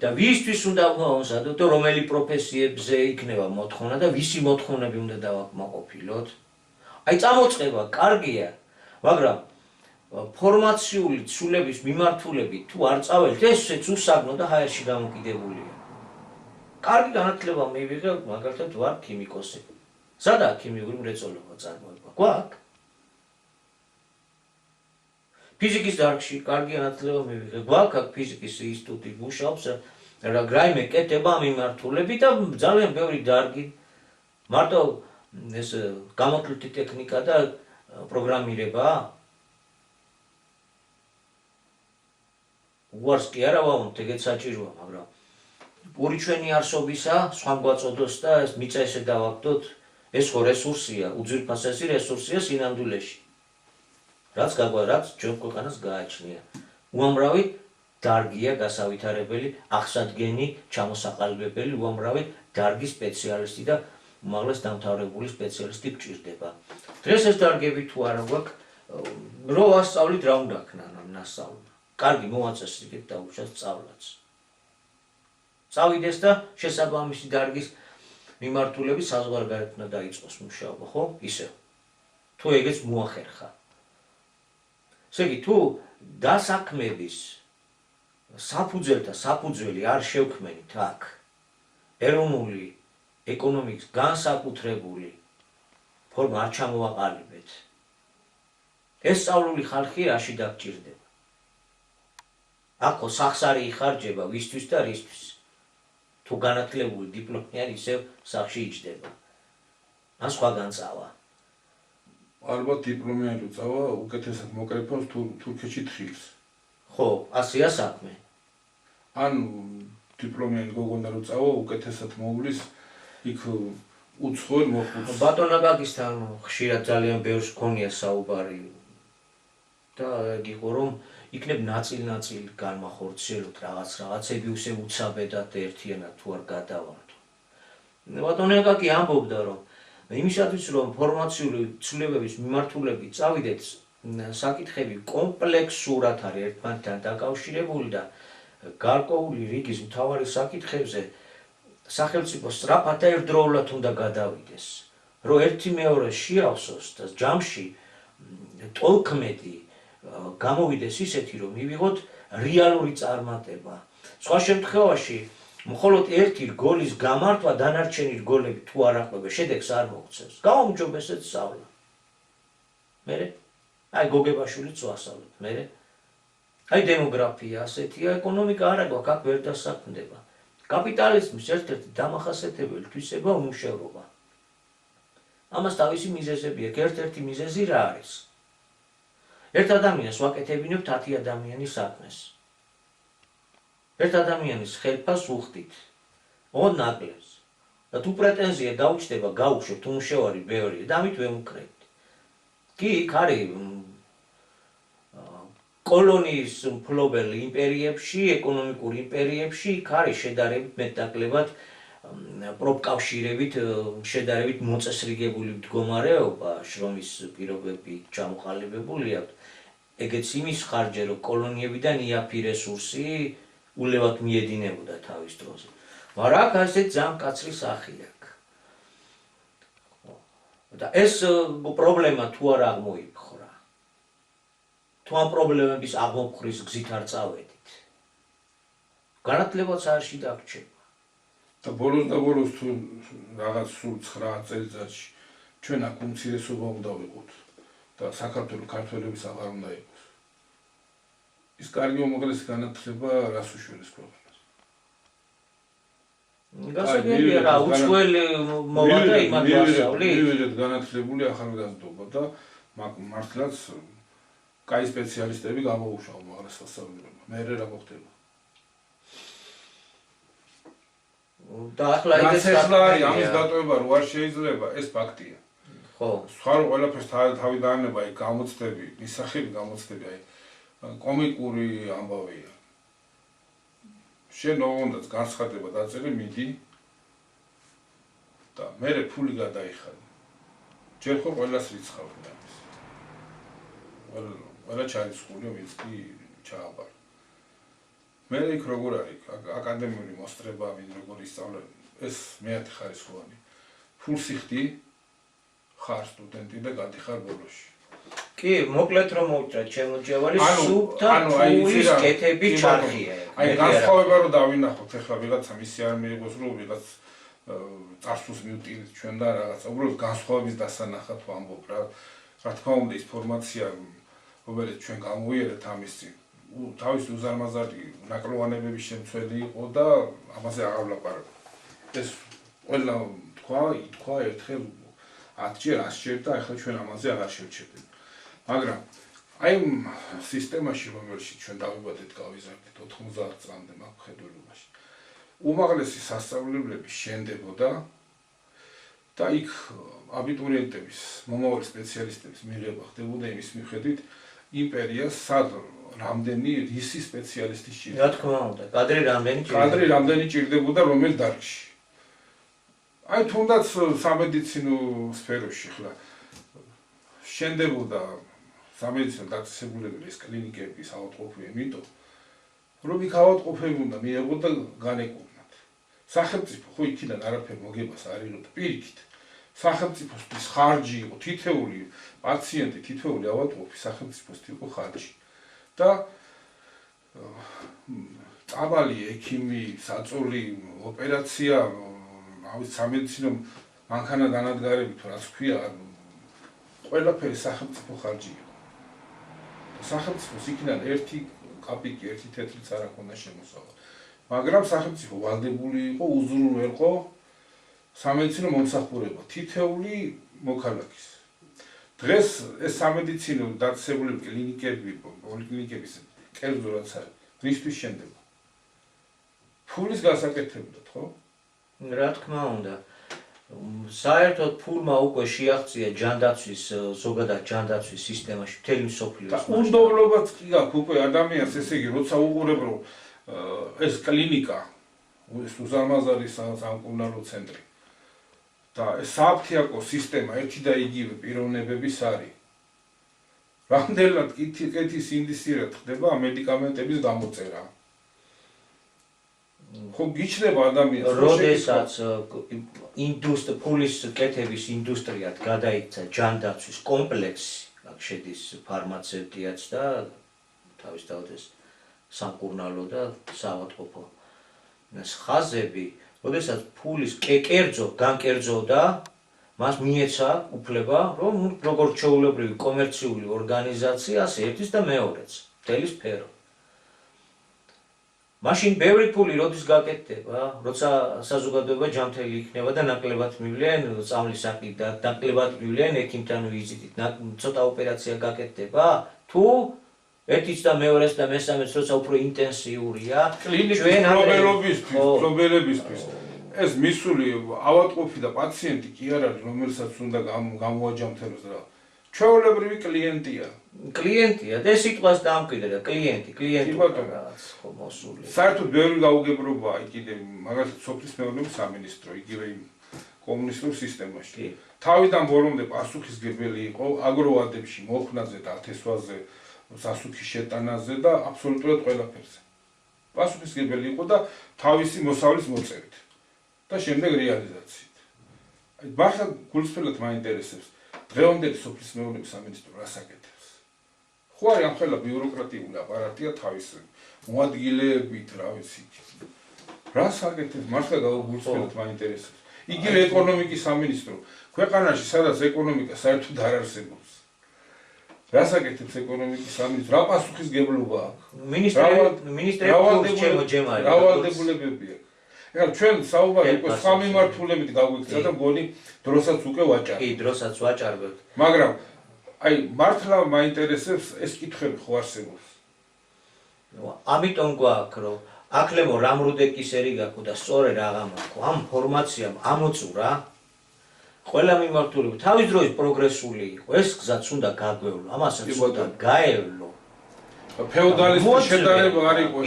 [SPEAKER 2] და ვისთვის უნდა ვამზადოთ, რომელი პროფესიებზე იქნება მოთხოვნა და ვისი მოთხოვნები უნდა დავაკმაყოფილოთ? აი წამოწყება კარგია, მაგრამ ფორმაციული ცვლილების მიმართულებით თუ არ წავალთ, ესეც უსაგნო და ჰაერში დამოკიდებულია. კარგი განათლება მივიღე, მაგალითად ვარ ქიმიკოსი. სადაა ქიმიური მრეწველობა წარმოება? გვაქვს. ფიზიკის დარგში კარგი განათლება მივიღე, გვაქვს ფიზიკის ინსტიტუტი მუშაობს, რაიმე კეთება მიმართულებით და ძალიან ბევრი დარგი. მარტო ეს გამოთვლითი ტექნიკა და პროგრამირება. უარს კი არა ვამბობ, ეგეც საჭიროა, მაგრამ პური ჩვენი არსობისა, სხვა გვაწოდოს და ეს მიწა ესე დავაგდოთ, ეს ხო რესურსია, უძვირფასესი რესურსია სინამდვილეში. რაც ჩვენ ქვეყანას გააჩნია. უამრავი დარგია გასავითარებელი, აღსადგენი, ჩამოსაყალიბებელი, უამრავი დარგის სპეციალისტი და უმაღლეს დამთავრებული სპეციალისტი გჭირდება. დღეს ეს დარგები თუ არა გვაქვს, რო ვასწავლით რა უნდა ქნა ნასწავლი. კარგი მოაწესრიგეთ და უშავს სწავლაც. წავიდეს და შესაბამისი დარგის მიმართულების საზღვარგარეთ უნდა დაიწყოს მუშაობა, ხო? ისევ. თუ ეგეც მოახერხა. ესე იგი, თუ დასაქმების საფუძველთა საფუძველი არ შევქმენით აქ, ეროვნული ეკონომიკის განსაკუთრებული ფორმა არ ჩამოვაყალიბეთ, ეს სწავლული ხალხი რაში დაგჭირდება? აქ სახსარი იხარჯება ვისთვის და რისთვის. თუ განათლებული დიპლომი არის ისევ სახში იჯდება. ან სხვაგან წავა.
[SPEAKER 1] ალბათ დიპლომიანი რო წავა, უკეთესად მოკრეფავს თურქეთში თხილს.
[SPEAKER 2] ხო, ასეა საქმე.
[SPEAKER 1] ან დიპლომიანი გოგონა რო წავა, უკეთესად მოვლის იქ უცხოელ მოხუცს.
[SPEAKER 2] ბატონ აკაკისთან ხშირად ძალიან ბევრს გქონია საუბარი და გიყო რომ იქნებ ნაწილ-ნაწილ განმახორციელოთ რაღაცები უსე უცაბედად ერთიანად თუ არ გადავარდო. ბატონ აკაკი ამბობდა რომ იმისათვის რომ ფორმაციული ცვლილებების მიმართულებით წავიდეთ, საკითხები კომპლექსურად არის ერთმანეთთან დაკავშირებული და გარკვეული რიგის მთავარი საკითხებზე სახელმწიფო სწრაფად და ერთდროულად უნდა გადავიდეს, რომ ერთი მეორეს შეავსოს და ჯამში ტოლქმედი გამოვიდეს ისეთი, რომ მივიღოთ რეალური წარმატება. სხვა შემთხვევაში მხოლოდ ერთი რგოლის გამართვა დანარჩენი რგოლები თუ არ აყვება, შედეგს არ მოგცემს. გამომჯობესეთ სწავლა. მერე აი გოგებაშვილიც ვასწავლეთ. მერე აი დემოგრაფია ასეთია, ეკონომიკა არა გვაქვს, აქ ვერ დასაქმდება. კაპიტალიზმის ერთ-ერთი დამახასიათებელი თვისება უმუშევრობა. ამას თავისი მიზეზები აქვს. ერთ-ერთი მიზეზი რა არის? ერთ ადამიანს ვაკეთებინებთ 10 ადამიანის საქმეს. ერთ ადამიანის ხელფას უხდით. ოღონდ ნაკლებს. და თუ პრეტენზია დაუჩნდება, გაუშვებთ უმუშევარი ბევრია და ამით ვემუქრებთ. კი იქ არის კოლონიის მფლობელ იმპერიებში, ეკონომიკურ იმპერიებში იქ არის შედარებით მეტნაკლებად პროპკავშირებით, შედარებით მოწესრიგებული მდგომარეობა, შრომის პირობები ჩამოყალიბებული აქვს. ეგეც იმის ხარჯზე, რომ კოლონიებიდან იაფი რესურსი ულევად მიედინებოდა თავის დროზე. მაგრამ აქ ასეთ ძალიან მკაცრი სახე აქვს. და ეს პრობლემა თუ არ აღმოიფხვრა, თუ ამ პრობლემების აღმოფხვრის გზით არ წავედით, განათლებაც არში დაგრჩება.
[SPEAKER 1] და ბოლოს თუ რაღაც სულ 9 წელიწადში ჩვენ აქ უმცირესობა უნდა ვიყოთ და საქართველოს ქართველების აღარ უნდა იყოს. ის კარგი უმაღლესი განათლება რას უშველეს ქვეყანას?
[SPEAKER 2] გასაგებია რა, უცხოელი მოვა და იმათ ვასწავლი.
[SPEAKER 1] მივიღეთ განათლებული ახალგაზრდობა და მართლაც კაი სპეციალისტები გამოუშვა უმაღლეს სასწავლებელმა. მერე რა მოხდება?
[SPEAKER 2] და ახლა ეს
[SPEAKER 1] არის ამის დატოვება რო არ შეიძლება, ეს ფაქტია.
[SPEAKER 2] ხო.
[SPEAKER 1] სხვა რო ყველაფერს თავი დაანება, აი გამოცდები, მისახელი გამოცდები, აი კომიკური ამბავია. შენ ოღონდაც განცხადება დაწერე, მიდი და მერე ფული გადაიხადე. ჯერ ხო ყველას რიცხავდი ამის. ყველა ჩარიცხული, ვინც კი ჩააბარა. მერე იქ როგორ არის აკადემიური მოსწრება, ვინ როგორ ისწავლე, ეს მეათე ხარისხოვანი. ფულს იხდი, ხარ სტუდენტი და გადიხარ ბოლოში.
[SPEAKER 2] კი, მოკლედ რომ მოვჭრათ შემოჯევარი სუფთა ფულის კეთები ჩარხია.
[SPEAKER 1] აი განსხვავება რომ დავინახოთ, ეხლა ვიღაცა მისი არ მიიღოს, რომ ვიღაც წარსულს მივტირით ჩვენ და რაღაცა, უბრალოდ განსხვავების დასანახად ვამბობ რა. რა თქმა უნდა, ის ფორმაცია, რომელიც ჩვენ გამოვიარეთ ამის წინ, თავის უზარმაზარი ნაკლოვანებების შემცველი იყო და ამაზე აღარ ვლაპარაკობ. ეს ყველა თქვა ერთხელ 10-ჯერ, 100-ჯერ და ახლა ჩვენ ამაზე აღარ შევჩერდებით. მაგრამ აი სისტემაში, რომელშიც ჩვენ დავიბადეთ, გავიზარდეთ 90 წლამდე მაგ ხედველობაში. უმაღლესი სასწავლებლები შენდებოდა და იქ აბიტურიენტების, მომავალი სპეციალისტების მიღება ხდებოდა იმის მიხედვით, იმპერიას სად რამდენი რისი სპეციალისტი სჭირდება.
[SPEAKER 2] რა თქმა უნდა, კადრი
[SPEAKER 1] რამდენი ჭირდებოდა რომელ დარგში. აი თუნდაც სამედიცინო სფეროში ხლა შენდებოდა სამედიცინო დაწესებულებები, ეს კლინიკების ავადმყოფი, იმიტომ რომ იქ ავადმყოფები უნდა მიეღოთ და განეკურნათ. სახელმწიფო ხო იქიდან არაფერ მოგებას არ იღებდა, პირიქით. სახელმწიფოსთვის ხარჯი იყო, თითეული პაციენტი, თითეული ავადმყოფი სახელმწიფოს იყო ხარჯი. და წაბალი, ექიმი, საწოლი, ოპერაცია, სამედიცინო მანქანა განადგარებით, რაც ქვია, ყველაფერი სახელმწიფო ხარჯი იყო. სახელმწიფოს იქიდან ერთი კაპიკი ერთი თეთრიც არ აქვს შემოსავალ. მაგრამ სახელმწიფო ვალდებული იყო უზრუნველყო სამედიცინო მომსახურება თითეული მოქალაქის. დღეს ეს სამედიცინო დაწესებული კლინიკები, პოლიკლინიკების კერძო რაც არის, დღისთვის შენდება. ფულის გასაკეთებლად, ხო?
[SPEAKER 2] რა თქმა უნდა. საერთოდ ფულმა უკვე შეაღწია ჯანდაცვის, ზოგადად ჯანდაცვის სისტემაში მთელი მსოფლიოს.
[SPEAKER 1] უნდობლობაც კი გაქვს უკვე ადამიანს, ესე იგი, როცა უყურებ, რომ ეს კლინიკა, ეს უზარმაზარი სამკურნალო ცენტრი და საფთიაკო სისტემა ერთი და იგივე პიროვნებების არის. რამდენად კეთის ინდისირად ხდება მედიკამენტების გამოწერა. ხო გიჩნდება ადამიანს,
[SPEAKER 2] როდესაც ფულის კეთების ინდუსტრიად გადაიქცა ჯანდაცვის კომპლექსი, აქ შედის ფარმაცევტიაც და თავისთავად ეს სამკურნალო და საავადმყოფო ხაზები, როდესაც ფულის განკერძოდა, მას მიეცა უფლება, რომ როგორც ჩვეულებრივი კომერციული ორგანიზაცია, ასე ერთის და მეორეც, მთელი სფერო. მაშინ ბევრი ფული როდის გაკეთდება, როცა საზოგადოება ჯანმრთელი იქნება და ნაკლებად მივლიან წამლის საქმით და ნაკლებად მივლიან ექიმთან ვიზიტით, ცოტა ოპერაცია გაკეთდება, თუ ერთიც და მეორეც და მესამეც როცა უფრო ინტენსიურია,
[SPEAKER 1] კლინიკის მფლობელებისთვის ეს მისული ავადმყოფი და პაციენტი კი არ არის, რომელსაც უნდა გამოაჯამთეროს რა. ჩვეულებრივი კლიენტია.
[SPEAKER 2] კლიენტია, და სიტყვას დაამკვიდრა, კლიენტი რაღაც ხო მოსული.
[SPEAKER 1] საერთოდ ბევრი გაუგებრობაა კიდე, მაგალითად სოფლის მეურნეობის სამინისტრო, იგივე იმ კომუნისტურ სისტემაში. თავიდან ბოლომდე პასუხისმგებელი იყო აგროვადებში, მოხვნაზე და ათესვაზე, სასუქის შეტანაზე და აბსოლუტურად ყველაფერზე. პასუხისმგებელი იყო და თავისი მოსავლის მოწერით და შემდეგ რეალიზაციით. მართლა გულწრფელად მაინტერესებს დღევანდელი სოფლის მეურნეობის სამინისტრო რას აკეთებს? ხო არის ამ ხელა ბიუროკრატიული აპარატია თავისი მოადგილეებით, რა ვიცი. რას აკეთებს? მართლა გულწრფელად მაინტერესებს. იგივე ეკონომიკის სამინისტრო, ქვეყანაში სადაც ეკონომიკა საერთოდ არ არსებობს. რას აკეთებს ეკონომიკის სამინისტრო? რა პასუხისმგებლობა აქვს?
[SPEAKER 2] მინისტრები ჩემო ჯემარი.
[SPEAKER 1] რავალდებულებები აქვს. ეხლა ჩვენ საუბარი იყო სხვა მიმართულებით გაგვიქცა და მგონი დროსაც უკვე ვაჭარებთ.
[SPEAKER 2] კი, დროსაც ვაჭარებთ.
[SPEAKER 1] მაგრამ აი მართლა მაინტერესებს ეს კითხვები ხო არსებობს?
[SPEAKER 2] ამიტომ გვაქვს, რომ აკლემო რამრუდეკის ერი გაქვს და სწორედ აღამაყო. ამ ფორმაციამ ამოწურა ყველა მიმართულება თავის დროის პროგრესული იყო. ეს გზაც უნდა გაგვევლო, ამასაც უნდა გაევლო.
[SPEAKER 1] ფეოდალიზმის შედარება არ იყო.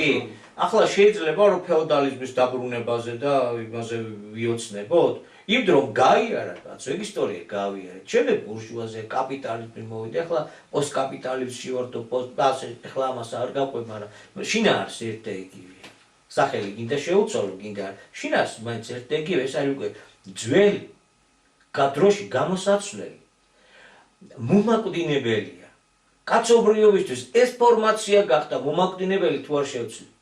[SPEAKER 2] ახლა შეიძლება რომ ფეოდალიზმის დაბრუნებაზე და იმაზე ვიოცნებოთ, იმ დრო გაიარა კაცო, ეგ ისტორია გავიარეთ. შემდეგ ბურჟუაზია, კაპიტალიზმი მოვიდა, ახლა პოსტკაპიტალიზმში ვარ და ასე ახლა ამას არ გავყვებ, მაგრამ შინაარს ერთ და იგივეა. სახელი გინდა შეუცვალო, გინდა შინაარს მაინც ერთ და იგივე, ეს არის უკვე ძველი დროში გამოსაცვლელი მომაკვდინებელია. კაცობრიობისთვის ეს ფორმაცია გახდა მომაკვდინებელი თუ არ შევცვლით.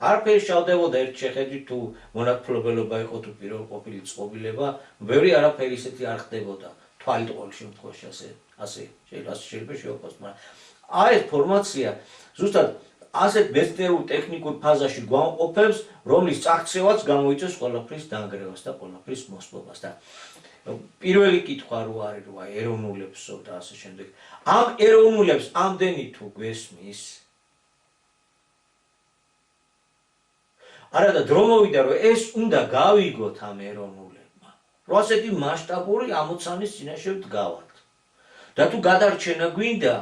[SPEAKER 2] არაფერი შავდებოდა ერთ შეხედვით თუ მონათმფლობელობა იყო თუ პირველყოფილი წყობილება, ბევრი არაფერი ისეთი არ ხდებოდა. თვალით ყოველ შემთხვევაში ასე შეიძლება შევყვას, მაგრამ ეს ფორმაცია ზუსტად ასეთ მეცნიერულ ტექნიკურ ფაზაში გვამყოფებს, რომლის წაქცევაც გამოიწვევს ყველაფრის დანგრევას და ყველაფრის მოსპობას და პირველი კითხვა რო არის რომ ეროვნულებსო და ასე შემდეგ. ამ ეროვნულებს ამდენი თუ გვესმის არა და დრო მოვიდა რომ ეს უნდა გავიგოთ ამ ეროვნულებმა. რომ ასეთი მასშტაბური ამოცანის წინაშე ვდგავართ. და თუ გადარჩენა გვინდა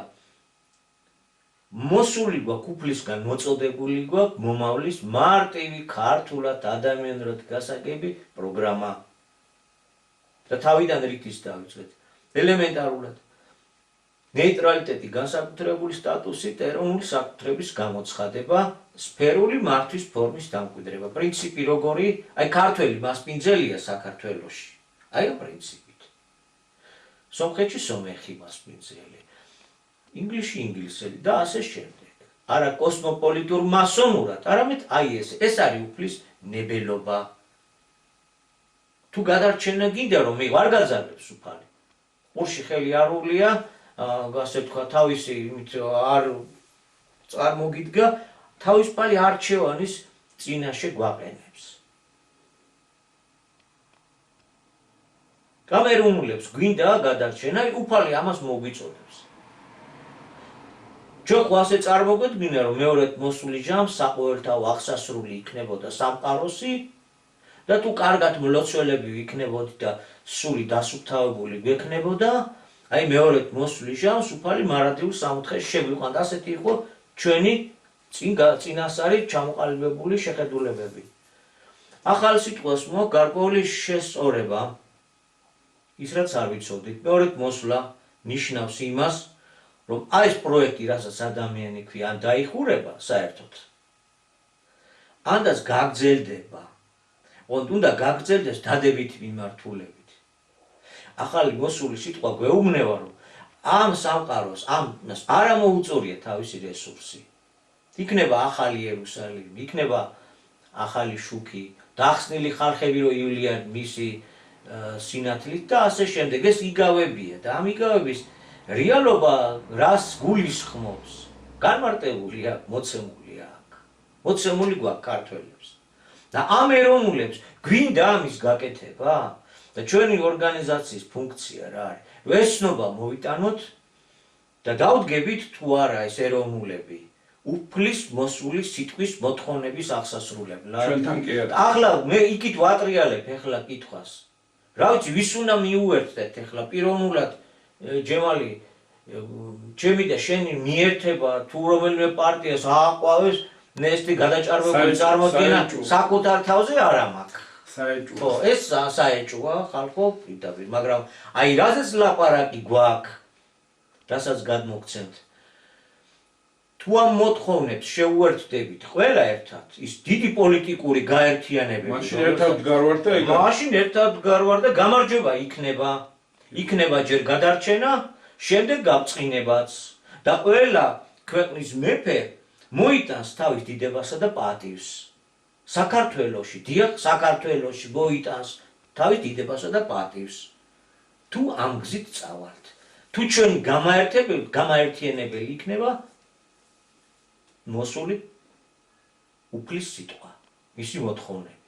[SPEAKER 2] მოსული გვაქვს უფლისგან მოწოდებული გვაქვს მომავლის მარტივი ქართულად ადამიანურად გასაგები პროგრამა. და თავიდან რითიც დავიწყეთ. ელემენტარულად ნეიტრალიტეტი, განსაკუთრებული სტატუსით, ეროვნული საკუთრების გამოცხადება, სფერული მართვის ფორმის დამკვიდრება. პრინციპი როგორი? აი ქართველი მასპინძელია საქართველოში. აი ამ პრინციპით. სომხეთში სომეხი მასპინძელი. ინგლისში ინგლისელი და ასე შემდეგ. არა კოსმოპოლიტურ მასონურად, არამედ აი ეს არის უფლის ნებელობა. თუ გადარჩენა გინდა რომ მე ვარ გაძარბებს უფალი. ყურში ხელი არ უვლია, ასე თქვა თავისი იმით არ წარმოგიდგა თავისუფალი არჩევანის წინაშე გვაყენებს. გამერუნულებს გვინდა გადარჩენა, უფალი ამას მოგვიწოდებს. ჩვენ ხო ასე წარმოგვედგინა, რომ მეორედ მოსული ჟამს საყოველთაო აღსასრული იქნებოდა სამყაროსი და თუ კარგად მლოცველები ვიქნებოდი და სული დასუფთავებული გვექნებოდა, აი მეორედ მოსული ჟამს უფალი მარადიულ სამოთხეს შეგვიყვანდა. ასეთი იყო ჩვენი წინასწარი ჩამოყალიბებული შეხედულებები. ახალ სიტყვას მოაქვს გარკვეული შესწორება, ის რაც არ ვიცოდით. მეორედ მოსვლა ნიშნავს იმას, რომ აი ეს პროექტი, რასაც ადამიანი ქვია, ან დაიხურება საერთოდ, ანდაც გაგრძელდება. უნდა გაგრძელდეს დადებითი მიმართულებით. ახალი მოსული სიტყვა გვეუბნება, რომ ამ სამყაროს, ამას არ ამოუწორია თავისი რესურსი. იქნება ახალი იერუსალიმი, იქნება ახალი შუქი, დახსნილი ხალხები რო ივლიან მისი სინათლით და ასე შემდეგ. ეს იგავებია და ამ იგავების რეალობა რას გულისხმობს? განმარტებული აქვს, მოცემული აქვს. მოცემული გვაქვს ქართველებს. და ამ ეროვნულებს გვინდა ამის გაკეთება და ჩვენი ორგანიზაციის ფუნქცია რა არის? ვეცნობა მოვიტანოთ და დავდგებით თუ არა ეს ეროვნულები უფლის მოსული სიტყვის მოთხოვნების აღსასრულებლად.
[SPEAKER 1] ჩვენთან კი არა.
[SPEAKER 2] ახლა მე იქით ვატრიალებ ახლა კითხვას. რა ვიცი, ვის უნდა მიუერთდეთ ახლა პიროვნულად ჯემალი ჩემი და შენი მიერთება თუ რომელიმე პარტიას ააყვავეს ნესტი გადაჭარბებული წარმოდგენა საკუთარ თავზე არა მაქვს.
[SPEAKER 1] საეჭვო.
[SPEAKER 2] ხო, ეს საეჭვოა ხალხო პირდაპირ, მაგრამ აი რაზეც ლაპარაკი გვაქვს, რასაც გადმოგცემთ. თუ ამ მოთხოვნებს შეუერთდებით ყველა ერთად, ის დიდი პოლიტიკური გაერთიანებები.
[SPEAKER 1] მაშინ ერთად ვდგარვართ და
[SPEAKER 2] მაშინ ერთად ვდგარვართ და გამარჯვება იქნება. იქნება ჯერ გადარჩენა, შემდეგ გაწყინებაც და ყველა ქვეყნის მეფე მოიტანს თავის დიდებასა და პატივს. საქართველოში, დიახ, საქართველოში მოიტანს თავის დიდებასა და პატივს. თუ ამ გზით წავალთ, თუ ჩვენი გამაერთიანებელი იქნება მოსული უფლის სიტყვა, მისი მოთხოვნები.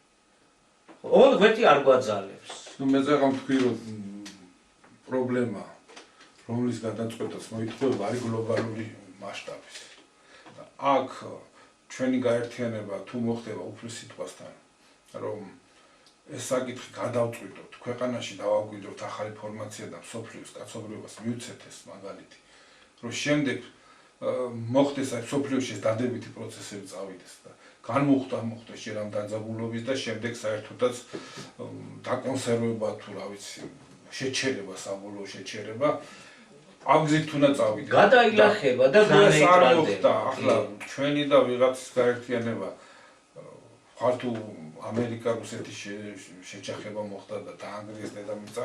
[SPEAKER 2] ოღონდ ღმერთი არ გვაძალებს.
[SPEAKER 1] ნუ მე ზეღამ თქვი რომ პრობლემა რომლის გადაწყვეტას მოითხოვება არის გლობალური მასშტაბის. აქ ჩვენი გაერთიანება თუ მოხდება უფლის სიტყვასთან, რომ ეს საკითხი გადავწყვიტოთ, ქვეყანაში დავაგვიდროთ ახალი ფორმაცია და მსოფლიოს კაცობრიობას მივცეთ ეს მაგალითი, რომ შემდეგ მოხდეს აი მსოფლიოში დადებითი პროცესები წავიდეს და განმოხდეს ჯერ ამ დაძაბულობის და შემდეგ საერთოდაც დაკონსერვება თუ რა ვიცი შეჩერება, საბოლოო შეჩერება ამ გზით უნდა წავიდეთ.
[SPEAKER 2] გადაილახება და
[SPEAKER 1] განეიტრალდება. ახლა ჩვენი და ვიღაცის გაერთიანება ხარ თუ ამერიკა რუსეთის შეჯახება მოხდა და დაანგრიეს დედამიწა,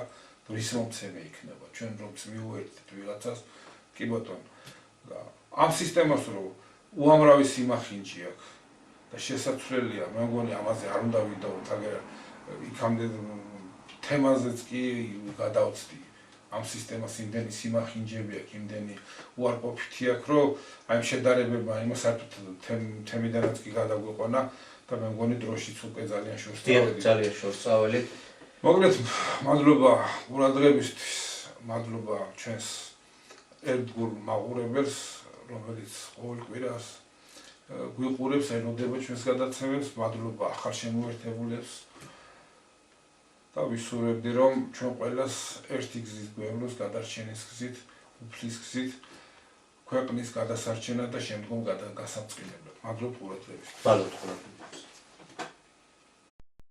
[SPEAKER 1] რის მომცემი იქნება. ჩვენ რომც მიუერთდით ვიღაცას, კი ბატონო. ამ სისტემას რო უამრავი სიმახინჯი აქვს და შესაძლებელია, მე მგონი ამაზე არ უნდა ვიდაოთ, აგერ იქამდე თემაზეც კი გადავწდი. ამ სისტემას იმდენი სიმახინჯები აქვს, იმდენი უარყოფითი აქვს, რომ აი შედარებება იმას საერთოდ თემიდანაც კი გადაგვიყვანა და მე მგონი დროშიც უკვე ძალიან შორს წავედით.
[SPEAKER 2] ძალიან შორს წავალით.
[SPEAKER 1] მოკლედ, მადლობა ყურადღებისთვის, მადლობა ჩვენს ერთგულ მაყურებელს, რომელიც ყოველ კვირას გვიყურებს, ელოდება ჩვენს გადაცემებს, მადლობა ახალ შემოერთებულებს. და ვისურვებდი, რომ ჩვენ ყველას ერთი გზით გვევლოს გადარჩენის გზით, უფლის გზით, ქვეყნის გადასარჩენა და შემდგომ გასამწყილებლად. მადლობთ ყურადღებისთვის.
[SPEAKER 2] მადლობთ ყურადღებისთვის.